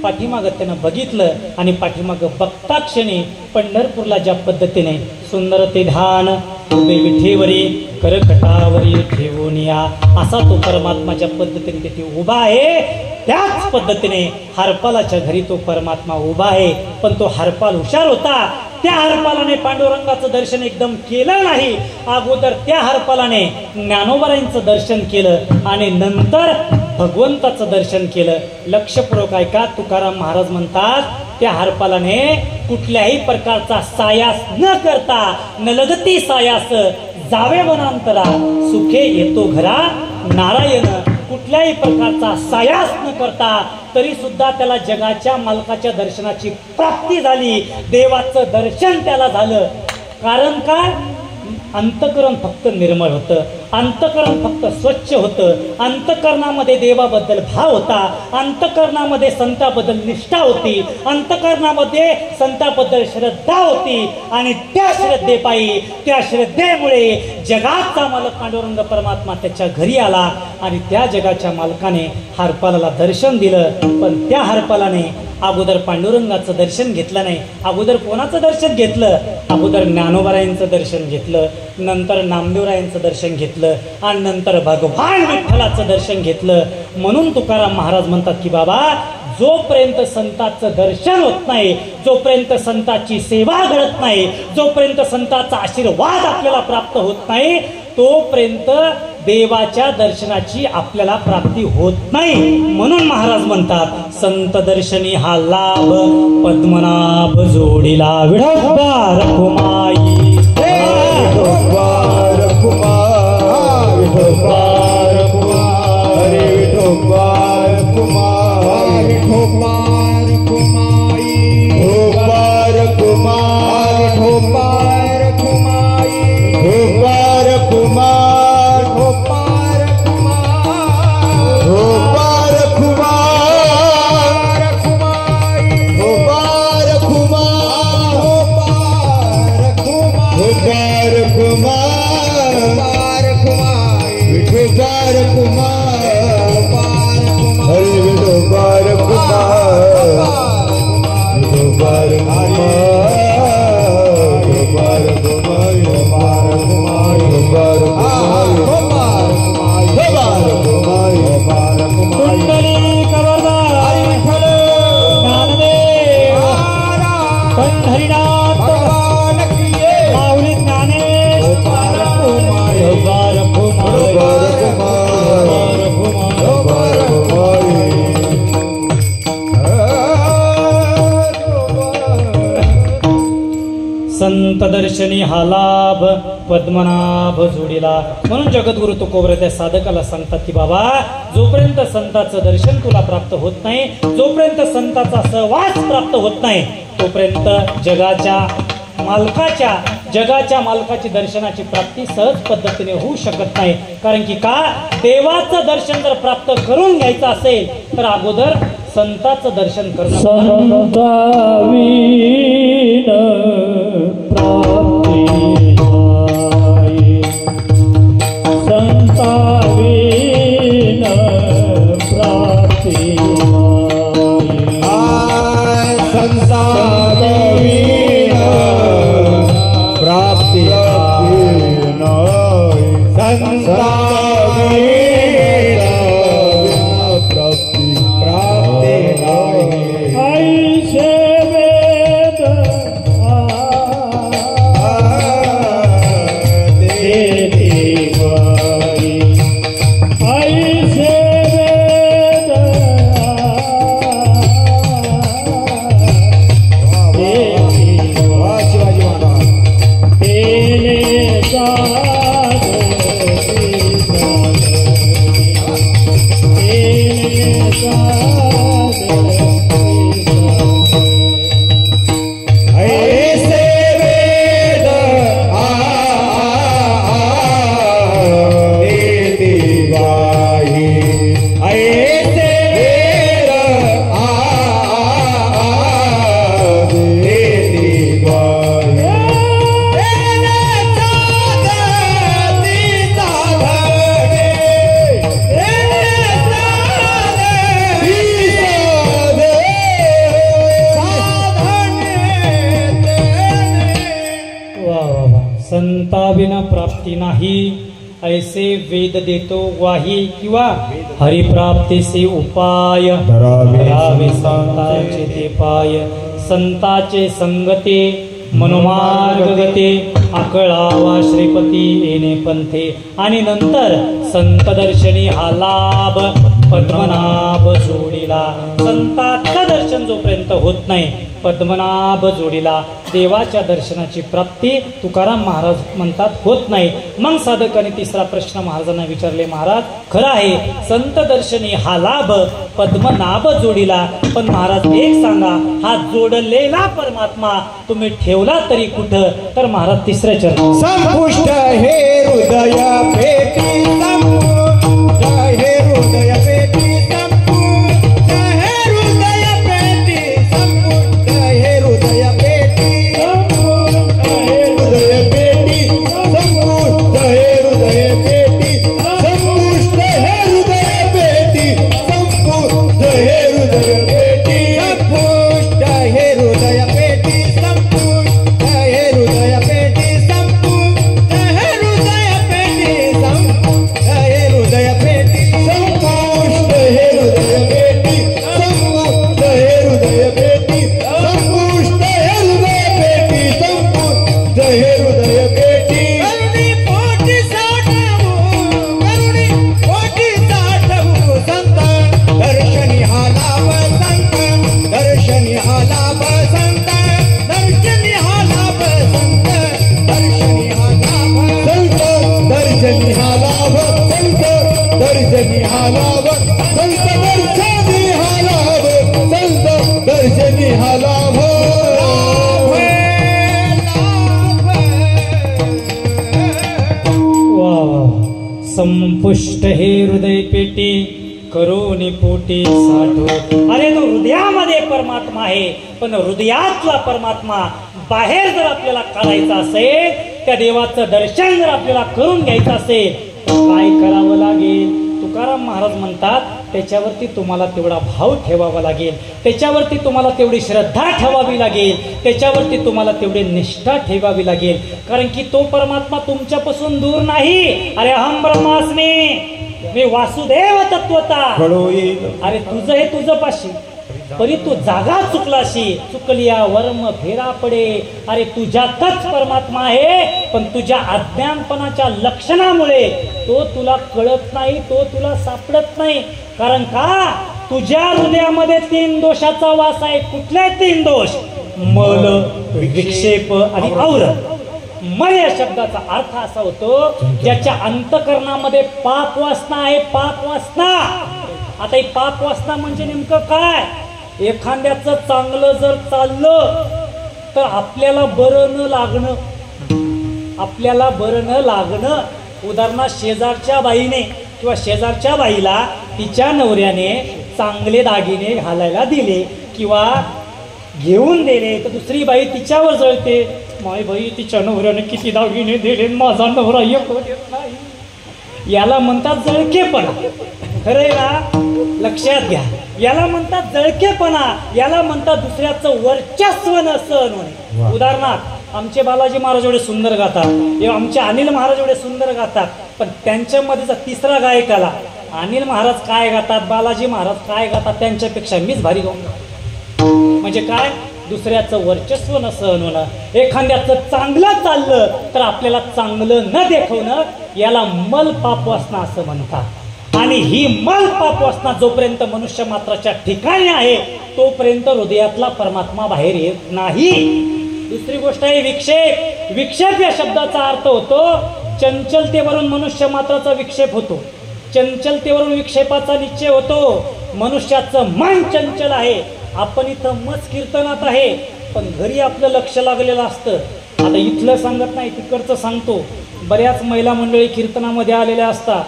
पाठीमागं त्यानं बघितलं आणि पाठीमागं बघता क्षणी पंढरपूरला ज्या पद्धतीने सुंदर ते ध्यान उभे विठेवरी करकटावरी ठेवून या असा तो परमात्मा ज्या पद्धतीने तिथे उभा आहे, त्याच पद्धतीने हरपालाच्या घरी तो परमात्मा उभा आहे. पण तो हरपाल हुशार होता. त्या हरपालाने पांडुरंगाचं दर्शन एकदम केलं नाही. अगोदर त्या हरपालाने ज्ञानोबारायांचं दर्शन केलं आणि नंतर भगवंताचं दर्शन केलं. लक्षपूर्वक ऐका, तुकाराम महाराज म्हणतात, त्या हरपालाने कुठल्याही प्रकारचा सायास न करता न लगती सायास जावे वनांतरा सुखे येतो घरा नारायण. कुठल्याही प्रकारचा सायास न करता तरी सुद्धा त्याला जगाच्या मालकाच्या दर्शनाची प्राप्ती झाली. देवाचं दर्शन त्याला झालं. कारण काय? अंतकरण फक्त निर्मळ होतं, अंतकरण फक्त स्वच्छ होतं, अंतकरणामध्ये देवाबद्दल भाव होता, अंतकरणामध्ये संताबद्दल निष्ठा होती, अंतकरणामध्ये संताबद्दल श्रद्धा होती. आणि त्या श्रद्धेपायी, त्या श्रद्धेमुळे जगाचा मालक पांडुरंग परमात्मा त्याच्या घरी आला आणि त्या जगाच्या मालकाने हरपालाला दर्शन दिलं. पण त्या हरपालाने अगोदर पांडुरंगाचं दर्शन घेतलं नाही. अगोदर कोणाचं दर्शन घेतलं? अगोदर ज्ञानोबारायांचं दर्शन घेतलं, नंतर नामदेवरायांचं दर्शन घेतलं आणि नंतर भगवान विठ्ठलाचं दर्शन घेतलं. म्हणून तुकाराम महाराज म्हणतात की बाबा, जोपर्यंत संतांचं दर्शन होत नाही, जोपर्यंत संतांची सेवा घडत नाही, जोपर्यंत संतांचा आशीर्वाद आपल्याला प्राप्त होत नाही, तोपर्यंत देवाच्या दर्शनाची आपल्याला प्राप्ती होत नाही. म्हणून महाराज म्हणतात, संत दर्शनी हा लाभ पद्मनाभ जोडीला विठोबा रखुमाई.
विठोबा रखुमाई, विठोबा रखुमाई, विठोबा रखुमाई, विठोबा रखुमाई. विठोबार कुमार हरे विठोबार कुमार विठोबार कुमार
कुंडली कबरदार ज्ञानदेव पंढरीनाथ माऊली ज्ञानेश
संत दर्शनी हा लाभ पद्मनाभ जोडीला. म्हणून जगद्गुरु तुकोबर त्या साधकाला सांगतात की बाबा, जोपर्यंत संताचं दर्शन तुला प्राप्त होत नाही, जोपर्यंत संताचा सहवास प्राप्त होत नाही, तोपर्यंत जगाच्या मालकाची दर्शनाची प्राप्ती सहज पद्धतीने होऊ शकत नाही. कारण की का, देवाचं दर्शन जर प्राप्त करून घ्यायचं असेल तर अगोदर संताचं दर्शन करणं.
संतावीन प्राप्ती नाही, संतावीन प्राप्ती नाही,
संतावीन प्राप्ती नाही, संतावीन प्राप्ती नाही.
ऐसे वेद देती बाई, ऐसे वेद देती
शिवाजी महाराज
तेने
ऐसे वेद देती बाई, ऐसे वेद देती बाई.
संताविना प्राप्ती नाही, ऐसे वेद देतो वाही किंवा हरिप्राप्तीचे उपाय धरावे संताचे ते पाय. संताचे संगते मनोमार्ग गते, आकळावा श्रीपती येणे पंथे. आणि नंतर संत दर्शनी हा लाभ पद्मनाभ जोडीला. संताचं दर्शन जोपर्यंत होत नाही, पद्मनाभ जोडीला देवाच्या दर्शनाची प्राप्ती तुकाराम महाराज म्हणतात होत नाही. मग साधकाने तिसरा प्रश्न महाराजांना विचारले, महाराज खरं आहे संत दर्शनी हा लाभ पद्मनाभ जोडीला, पण महाराज एक सांगा, हा जोडलेला परमात्मा तुम्ही ठेवला तरी कुठं? तर महाराज तिसऱ्या चरण
संपुष्ट हे हृदय पेटी, संपुष्ट हे हृदय पेटी, संपुष्ट हे हृदय पेटी, संपुष्ट हे हृदय पेटी, संपुष्ट हे हृदय पेटी, संपुष्ट हे हृदय पेटी, संपुष्ट हे हृदय पेटी, संपुष्ट हे हृदय पेटी, संपुष्ट हे हृदय पेटी, संपुष्ट हे हृदय पेटी, संपुष्ट हे हृदय पेटी, संपुष्ट हे हृदय पेटी, संपुष्ट हे हृदय पेटी, संपुष्ट हे हृदय पेटी, संपुष्ट हे हृदय पेटी, संपुष्ट हे हृदय पेटी. करुणी पोटी साठवू संत दर्शनी हा लाभ, संत दर्शनी हा लाभ, संत दर्शनी हा लाभ, संत दर्शनी हा लाभ, संत दर्शनी हा लाभ, संत दर्शनी हा लाभ, संत दर्शनी हा लाभ, संत दर्शनी हा लाभ.
संपुष्ट हे हृदय पेटी करोनी पोटी साठो. अरे तो हृदयामध्ये परमात्मा आहे, पण हृदयातला परमात्मा बाहेर जर आपल्याला काढायचा असेल, त्या देवाचं दर्शन जर आपल्याला करून घ्यायचं असेल, काय करावं लागेल? तुकाराम महाराज म्हणतात त्याच्यावरती तुम्हाला तेवढा भाव ठेवावा लागेल, त्याच्यावरती तुम्हाला तेवढी श्रद्धा ठेवावी लागेल, त्याच्यावरती तुम्हाला तेवढी निष्ठा ठेवावी लागेल. कारण की तो परमात्मा तुमच्यापासून दूर नाही. अरे अहम ब्रह्मास्मी, मी वासुदेव तत्वता. अरे तुझं हे तुझं पाशी, परी तू जागा चुकलाशी, चुकलिया वर्म फेरा पडे. अरे तुझ्यातच परमात्मा आहे, पण तुझ्या अज्ञानपणाच्या लक्षणामुळे तो तुला कळत नाही, तो तुला सापडत नाही. कारण का? तुझ्या हृदयामध्ये 3 दोषाचा वास आहे. कुठले 3 दोष? मल, विक्षेप आणि आवरण. मल या शब्दाचा अर्थ असा होतो ज्याच्या अंतकरणामध्ये पाप वासना आहे. पाप वासना. आता ही पाप वासना म्हणजे नेमकं काय? एखाद्याचं चांगलं जर चाललं तर आपल्याला बरं न लागणं, आपल्याला बरं न लागणं. उदाहरणार्थ शेजारच्या बाईने किंवा शेजारच्या बाईला तिच्या नवऱ्याने चांगले दागिने घालायला दिले किंवा घेऊन दिले, तर दुसरी बाई तिच्यावर जळते. माय बाई, तिच्या नवऱ्याने किती दागिने दिले, माझा नवरा एक देत नाही. याला म्हणतात जळकेपणा. खरंय ना? लक्षात घ्या. याला म्हणतात जळकेपणा, याला म्हणतात दुसऱ्याचं वर्चस्व नसणं होणे. उदाहरणार्थ आमचे बालाजी महाराज एवढे सुंदर गातात, आमचे अनिल महाराज एवढे सुंदर गातात, पण त्यांच्यामध्ये तिसरा गायक आला. अनिल महाराज काय गातात, बालाजी महाराज काय गातात, त्यांच्यापेक्षा मीच भारी गाऊन गातो. म्हणजे काय? दुसऱ्याचं वर्चस्व न सहन होणं. एखाद्याचं चांगलं चाललं तर आपल्याला चांगलं न देखवणं, याला मल पाप वासना असं म्हणतात. आणि ही मल पाप वासना जोपर्यंत मनुष्य मात्राच्या ठिकाणी आहे तोपर्यंत हृदयातला परमात्मा बाहेर येत नाही. दुसरी गोष्ट आहे विक्षेप. विक्षेप या शब्दाचा अर्थ होतो चंचलतेवरून मनुष्य मात्राचा विक्षेप होतो. चंचलतेवरून विक्षेपाचा निश्चय होतो. मनुष्याचं मन चंचल आहे. आपण इथं मस्त कीर्तनात आहे, पण घरी आपलं लक्ष लागलेलं असतं. आता इथलं सांगत नाही, तिकडचं सांगतो. बऱ्याच महिला मंडळी कीर्तनामध्ये आलेल्या असतात.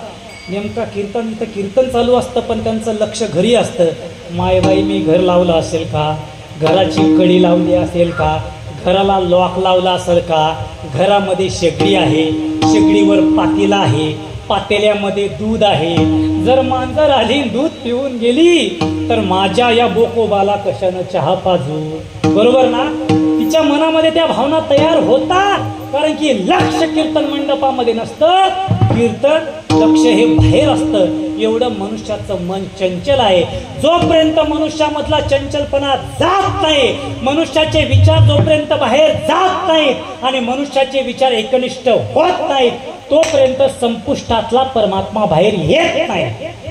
नेमका कीर्तन इथं कीर्तन चालू असतं, पण त्यांचं लक्ष घरी असतं. मायबाई, मी घर लावलं असेल का? घराची कडी लावली असेल का? घराला लॉक लावला असेल का? घरामध्ये शेगडी आहे, शेगडीवर पातेला आहे, पातेल्यामध्ये दूध आहे. जर मांजर आली दूध पिऊन गेली तर माझ्या या बोकोबाला कशानं चहा पाजू? बरोबर ना? तिच्या मनामध्ये त्या भावना तयार होतात. कारण की लक्ष कीर्तन मंडपामध्ये नसतं, कीर्तन लक्ष हे बाहेर असतं. एवढं मनुष्याचं मन चंचल आहे. जोपर्यंत मनुष्यामधला चंचलपणा जात नाही, मनुष्याचे विचार जोपर्यंत बाहेर जात नाहीत आणि मनुष्याचे विचार एकनिष्ठ होत नाहीत, तोपर्यंत संपुष्टातला परमात्मा बाहेर येत नाही.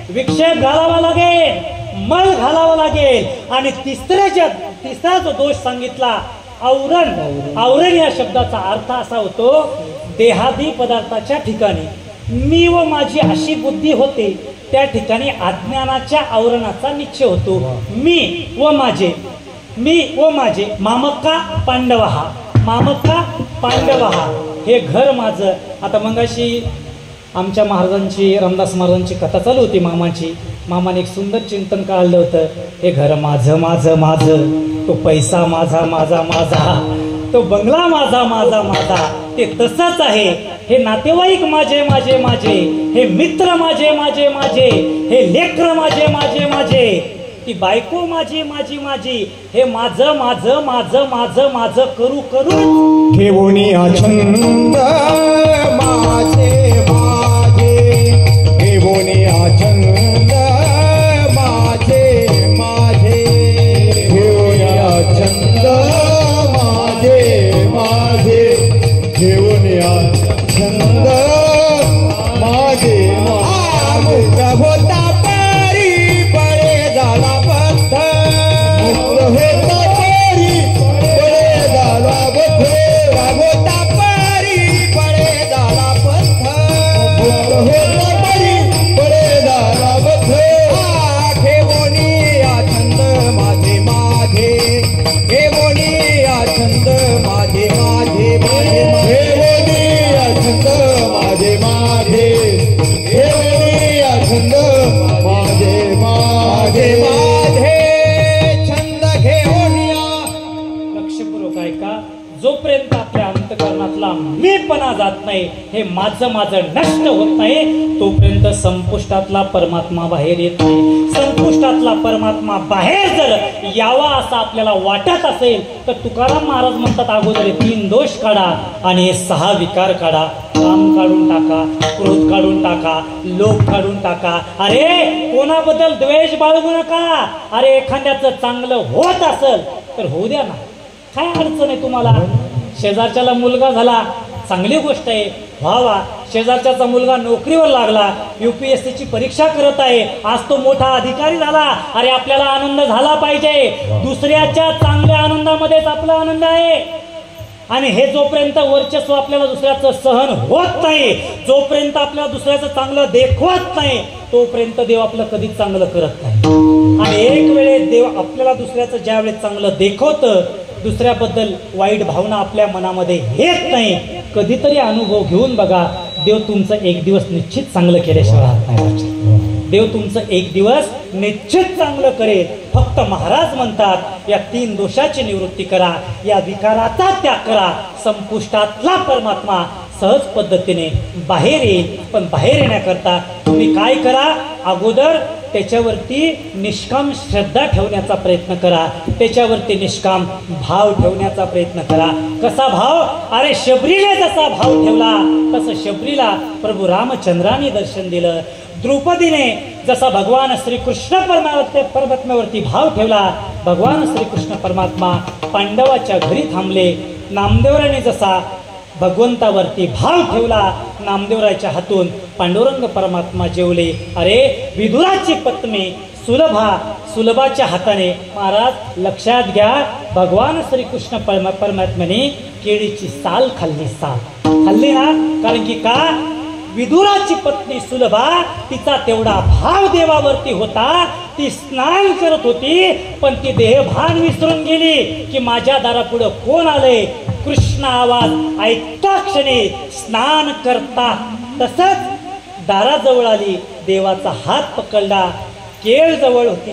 विक्षेप घालावा लागेल, मल घालावा लागेल. आणि तिसरा जो दोष सांगितला आवरण. आवरण या शब्दाचा अर्थ असा होतो देहादी पदार्थाच्या ठिकाणी मी व माझी अशी बुद्धी होते, त्या ठिकाणी अज्ञानाच्या आवरणाचा निश्चय होतो. मी व माझे, मी व माझे, मामक्का पांडवहा, मामक्का पांडवहा, हे घर माझं. आता मगाशी आमच्या महाराजांची, रामदास महाराजांची कथा चालू होती मामाची. मामाने एक सुंदर चिंतन काढलं होतं. हे घर माझं माझं माझं, तो पैसा माझा माझा माझा, तो बंगला माझा माझा माझा. ते तसंच आहे. हे नातेवाईक माझे माझे माझे, हे मित्र माझे माझे माझे, हे लेकर माझे माझे माझे, ती बायको माझी माझी माझी. हे माझं माझं माझं माझं माझं करू करू
ठेवून छंद माझे माझे, ठेवून छंद माझे माझे, ठेवून छंद माझे माझे, ठेवून छंद माझे माझे. होता परी बळे झाला बद्ध, होता परी बळे झाला बद्ध, होता परी बळे झाला बद्ध, होता परी बळे झाला बद्ध. ठेवून छंद माझे माझे, ठेवून छंद माझे माझे माझे, ठेवून छंद माझे माझे, ठेवून छंद माझे माझे माझे. छंद घेऊन
लक्षपूर्वक ऐका. जोपर्यंत आपल्या अंतकरणातला आपला मीपणा जात नाही, हे माझं नष्ट होत नाही, तोपर्यंत संपुष्टातला परमात्मा बाहेर येत नाही. संपुष्टातला परमात्मा बाहेर जर यावा असं आपल्याला वाटत असेल तर तुकाराम महाराज म्हणतात, अगोदर 3 दोष काढा आणि 6 विकार काढा. काम काढून टाका, क्रोध काढून टाका, लोभ काढून टाका. अरे कोणाबद्दल द्वेष बाळगू नका. अरे एखाद्याचं चांगलं होत असेल तर होऊ द्या ना, काय अडचण आहे तुम्हाला. शेजारच्याला मुलगा झाला, चांगली गोष्ट आहे, व्हावा. शेजारच्याचा मुलगा नोकरीवर लागला, UPSC ची परीक्षा करत आहे, आज तो मोठा अधिकारी झाला. अरे आपल्याला आनंद झाला पाहिजे. दुसऱ्याच्या चांगल्या आनंदामध्येच आपला आनंद आहे. आणि हे जोपर्यंत वर्चस्व आपल्याला दुसऱ्याचं सहन होत नाही, जोपर्यंत आपल्याला दुसऱ्याचं चांगलं देखवत नाही, तोपर्यंत देव आपलं कधीच चांगलं करत नाही. आणि एक वेळेस देव आपल्याला दुसऱ्याचं ज्या वेळेस चांगलं देखवतं, दुसऱ्याबद्दल वाईट भावना आपल्या मनामध्ये येत नाही, कधीतरी अनुभव घेऊन बघा, देव तुमचं एक दिवस निश्चित चांगलं केल्याशिवाय राहत नाही. देव तुमचं एक दिवस निश्चित चांगलं करेल. फक्त महाराज म्हणतात, या 3 दोषाची निवृत्ती करा, या विकाराचा त्याग करा, संपुष्टातला परमात्मा सहज पद्धतीने बाहेर येईल. पण बाहेर येण्याकरता तुम्ही काय करा, अगोदर त्याच्यावरती निष्काम श्रद्धा ठेवण्याचा प्रयत्न करा, त्याच्यावरती निष्काम भाव ठेवण्याचा प्रयत्न करा. कसा भाव? अरे शबरीने जसा भाव ठेवला तसं शबरीला प्रभू रामचंद्राने दर्शन दिलं. द्रौपदीने जसा भगवान श्रीकृष्ण परमात्म्यावरती भाव ठेवला, भगवान श्रीकृष्ण परमात्मा पांडवाच्या घरी थांबले. नामदेवराने जसा भगवंतावरती भाव ठेवला, नामदेवराच्या हातून पांडुरंग परमात्मा जेवले. अरे विदुराची पत्नी सुलभाच्या हाताने, महाराज लक्षात घ्या, भगवान श्रीकृष्ण परमात्म्याने केळीची साल खाल्ली. साल खाल्ली ना, कारण की का, विदुराची पत्नी सुलभा, तिचा तेवढा भाव देवावरती होता, ती स्नान करत होती, पण ती देहभान विसरून गेली की माझ्या दारापुढं कोण आलंय. कृष्ण आवाज ऐकता क्षणी स्नान करता तसंच दाराजवळ आली, देवाचा हात पकडला, केळ जवळ होती,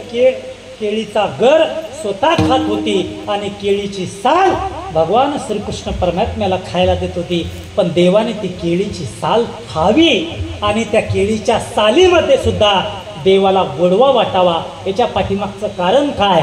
केळीचा गर स्वतः खात होती आणि केळीची साल भगवान श्रीकृष्ण परमात्म्याला खायला देत होती. पण देवाने ती केळीची साल खावी आणि त्या केळीच्या सालीमध्ये सुद्धा देवाला गोडवा वाटावा. याच्या पाठीमागचं कारण काय,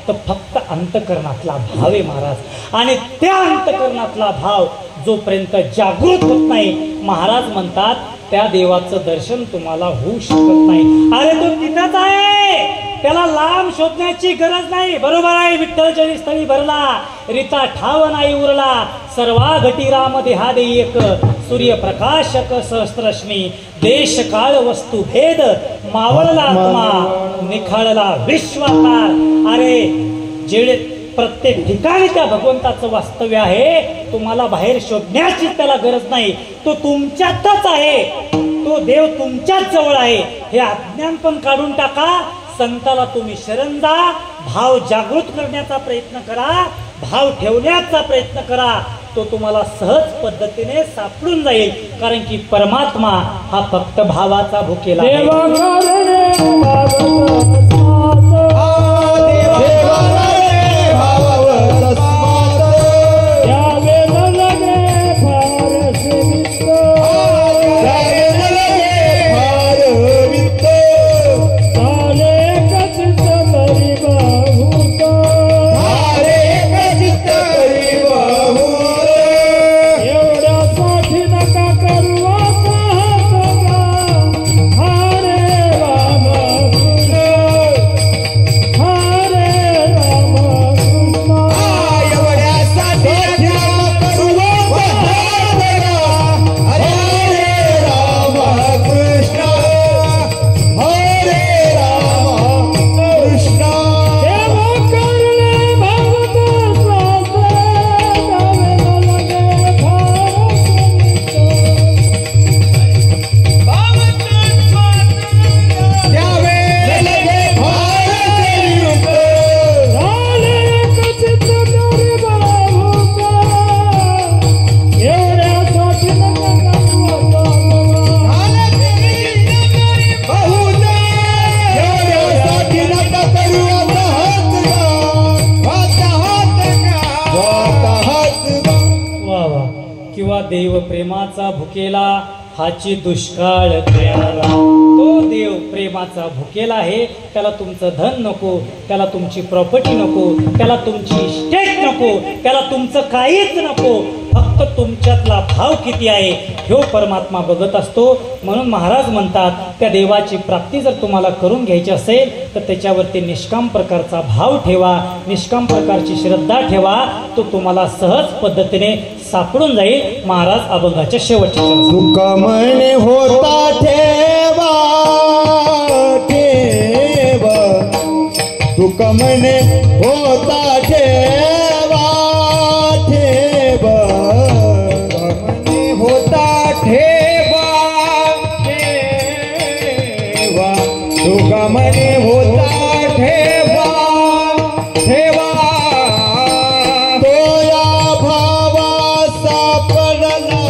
तर फक्त अंतकरणातला भाव आहे महाराज. आणि त्या अंतकरणातला भाव जोपर्यंत जागृत होत नाही, महाराज म्हणतात, त्या देवाचं दर्शन तुम्हाला होऊ शकत नाही. अरे तो तिथंच आहे, त्याला लांब शोधण्याची गरज नाही. बरोबर आहे, विठ्ठलचरी स्थळी भरला, रीता ठाव नाही उरला, सर्वा घटी राम देहा देई एक, सूर्यप्रकाशक सहस्त्रश्मी, देश काळ वस्तू भेद, मावळला आत्मा निखाळला विश्वाकार. अरे जेडे प्रत्येक ठिकाणी त्या भगवंताचं वास्तव्य आहे, तुम्हाला बाहेर शोधण्याची त्याला गरज नाही, तो तुमच्यातच आहे, तो देव तुमच्याच जवळ आहे. हे अज्ञान पण काढून टाका. संताला तुम्ही शरण जा, भाव जागृत करण्याचा प्रयत्न करा, भाव ठेवण्याचा प्रयत्न करा, तो तुम्हाला सहज पद्धतीने सापडून जाईल. कारण की परमात्मा हा फक्त भावाचा भुकेला आहे. देव प्रेमाचा भुकेला हाची दुष्काळ दयाला. तो देव प्रेमाचा भुकेला आहे. त्याला तुमचं धन नको, त्याला तुमची प्रॉपर्टी नको, त्याला तुमची इस्टेट नको, त्याला तुमचं काहीच नको. फक्त तुमच्यातला भाव किती आहे ह्यो परमात्मा बघत असतो. म्हणून महाराज म्हणतात त्या देवाची प्राप्ती जर तुम्हाला करून घ्यायची असेल तर त्याच्यावरती निष्काम प्रकारचा भाव ठेवा, निष्काम प्रकारची श्रद्धा ठेवा. तो तुम्हाला सहज पद्धतीने सापडून जाईल. महाराज अभंगाच्या शेवटच्या
तुका म्हणे होता ठेवा ठेवा, तुका म्हणे होता ठेवा ठेवा, म्हणे होता ठेवा ठेवा, तुका म्हणे होता ठेवा ठेवा. तो या भावा सापडला,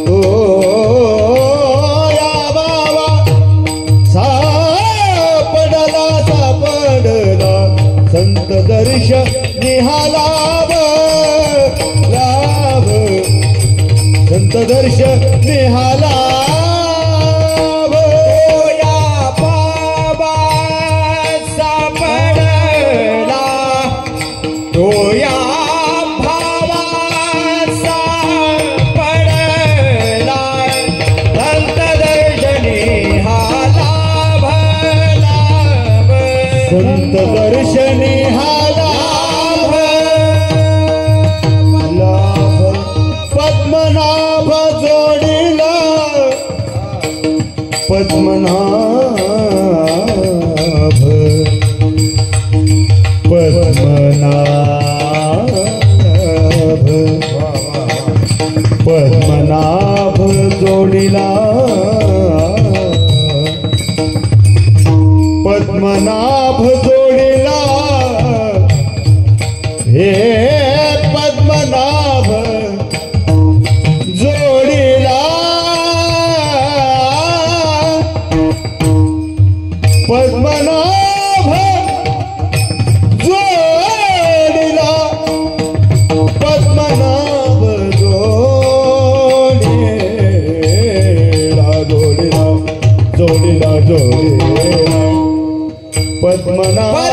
तो या भावा सापडला सापडला, संत दर्शन निहालाव लाभ, संत दर्शन निहालाव. या बाबा सापडला, तो या भावा सापडला, संत दर्शनी हा लाभ लाभ, संत दर्शनी हा लाभ लाभ. पद्मनाभ जोडीला, पद्मनाभ पद्मनाभ पद्मनाभ जोडीला, पद्मनाभ जोडीला, हे पद्मनाभ जोडीला, पद्मनाभ जोडीला, पद्मनाभ जोडीला, जोडीला जोडीला जोडीला, पद्मनाभ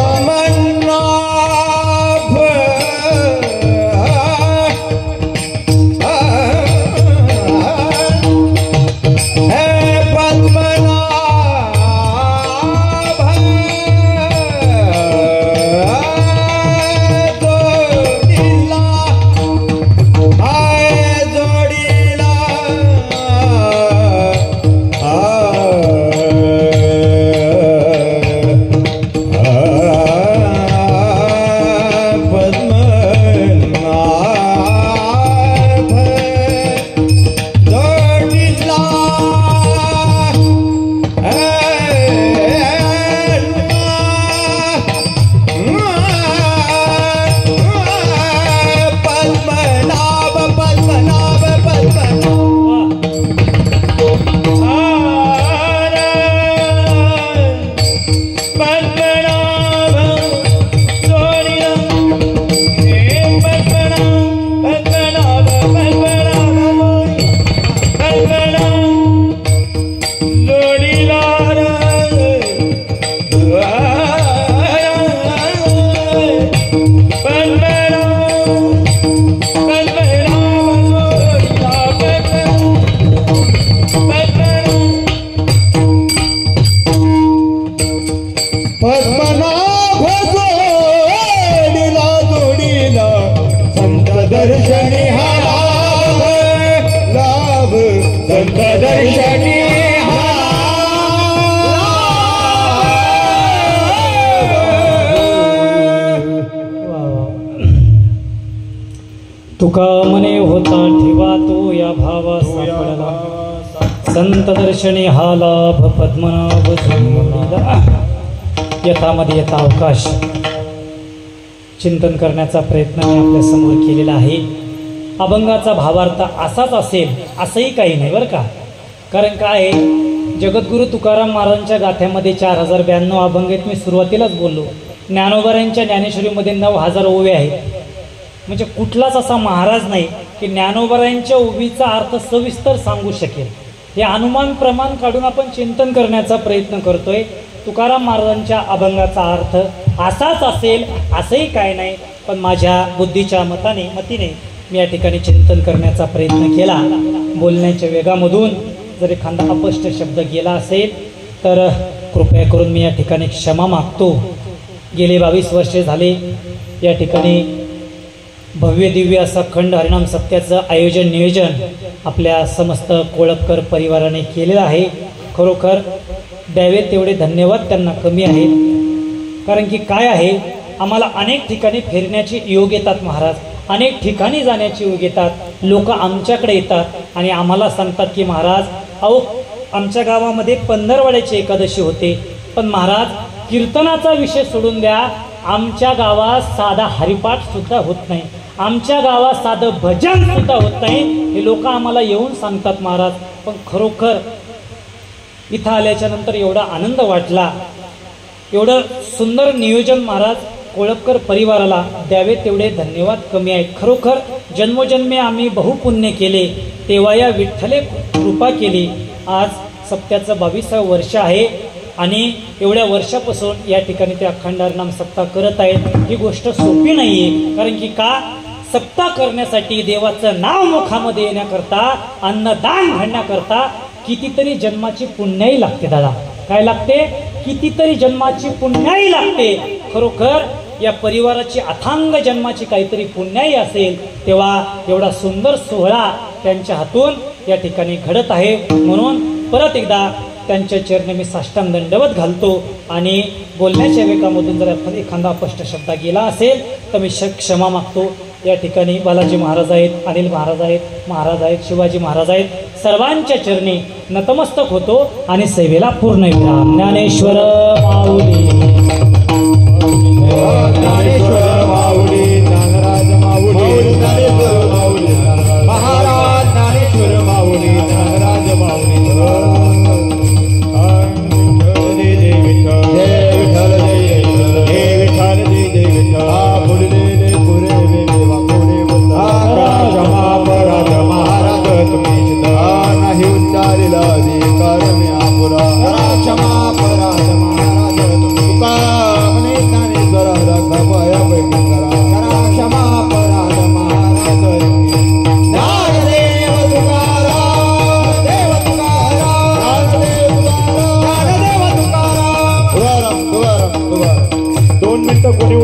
दर्शनी हा लाभ लाभ, संत दर्शनी हा
तुका मने होता ठेवा तो या भावा सापडला, संत दर्शनी हा लाभ पद्मनाभ जोडीला. यथामध्ये यथा अवकाश चिंतन करण्याचा प्रयत्न मी आपल्या समोर केलेला आहे. अभंगाचा भावार्थ असाच असेल असंही काही नाही बरं का. कारण काय जगद्गुरु तुकाराम महाराजांच्या गाथ्यामध्ये 4092 अभंग आहेत. मी सुरुवातीलाच बोललो ज्ञानोबारांच्या ज्ञानेश्वरीमध्ये 9000 ओव्या आहेत. म्हणजे कुठलाच असा महाराज नाही की ज्ञानोबरायांच्या उभीचा अर्थ सविस्तर सांगू शकेल. हे अनुमान प्रमाण काढून आपण चिंतन करण्याचा प्रयत्न करतोय. तुकाराम महाराजांच्या अभंगाचा अर्थ असाच असेल असंही काय नाही, पण माझ्या बुद्धीच्या मतीने मी या ठिकाणी चिंतन करण्याचा प्रयत्न केला. बोलण्याच्या वेगामधून जर एखादा अपष्ट शब्द गेला असेल तर कृपया करून मी या ठिकाणी क्षमा मागतो. गेले 22 वर्षे झाले या ठिकाणी भव्य दिव्य असा खंड हरिनाम सत्याचं आयोजन नियोजन आपल्या समस्त कोळपकर परिवाराने केलेलं आहे. खरोखर द्यावे तेवढे धन्यवाद त्यांना कमी आहेत. कारण की काय आहे, आम्हाला अनेक ठिकाणी फिरण्याचे योग येतात महाराज, अनेक ठिकाणी जाण्याचे योग येतात. लोक आमच्याकडे येतात आणि आम्हाला सांगतात की महाराज अहो आमच्या गावामध्ये पंधरवड्याची एकादशी होते, पण महाराज कीर्तनाचा विषय सोडून द्या, आमच्या गावात साधा हरिपाठ सुद्धा होत नाही, आमच्या गावात साधं भजन सुद्धा होत नाही. हे लोक आम्हाला येऊन सांगतात महाराज. पण खरोखर इथं आल्याच्या नंतर एवढा आनंद वाटला, एवढं सुंदर नियोजन महाराज कोळपकर परिवाराला द्यावे तेवढे धन्यवाद कमी आहेत. खरोखर जन्मोजन्मे आम्ही बहुपुण्य केले, तेव्हा या विठ्ठले कृपा केली. आज सप्त्याचं 22वं वर्ष आहे आणि एवढ्या वर्षापासून या ठिकाणी ते अखंड हरिनाम सप्ताह करत आहेत. ही गोष्ट सोपी नाही आहे. कारण की का, सप्ताह करण्यासाठी देवाचं नाव मुखामध्ये येण्याकरता, अन्नदान घडण्याकरता कितीतरी जन्माची पुण्याई लागते दादा. काय लागते? कितीतरी जन्माची पुण्याई लागते. खरोखर या परिवाराची अथांग जन्माची काहीतरी पुण्याई असेल तेव्हा एवढा सुंदर सोहळा त्यांच्या हातून या ठिकाणी घडत आहे. म्हणून परत एकदा त्यांच्या चरणी मी साष्टांग दंडवत घालतो आणि बोलण्याच्या वेगामधून जर एखादा अपष्ट शब्द गेला असेल तर मी क्षमा मागतो. या ठिकाणी बालाजी महाराज आहेत, अनिल महाराज आहेत, शिवाजी महाराज आहेत, सर्वांच्या चरणी नतमस्तक होतो आणि सेवेला पूर्ण विराम. ज्ञानेश्वर माऊली,
ज्ञानेश्वर माऊली, ज्ञानराज माऊली, ज्ञानेश्वर माऊली महाराज, ज्ञानेश्वर माऊली, ज्ञानराज माऊली. जय विठ्ठल, जय विठ्ठल, जय विठ्ठल, जय विठ्ठल. पुढले पुरे देवा पुढे बोलता महाराज तुम्ही नाही उच्चारिला अधिकार मी आपुरा. क्षमा पराज महाराज तुम्ही का म्हणे ज्ञानेश्वर रखवाया पैकी करा. क्षमा पराज महाराज ज्ञानदेव तुकाराम, देव तुकाराम, ज्ञानदेव तुकाराम,
तुकाराम 2 मिनिटं कोणी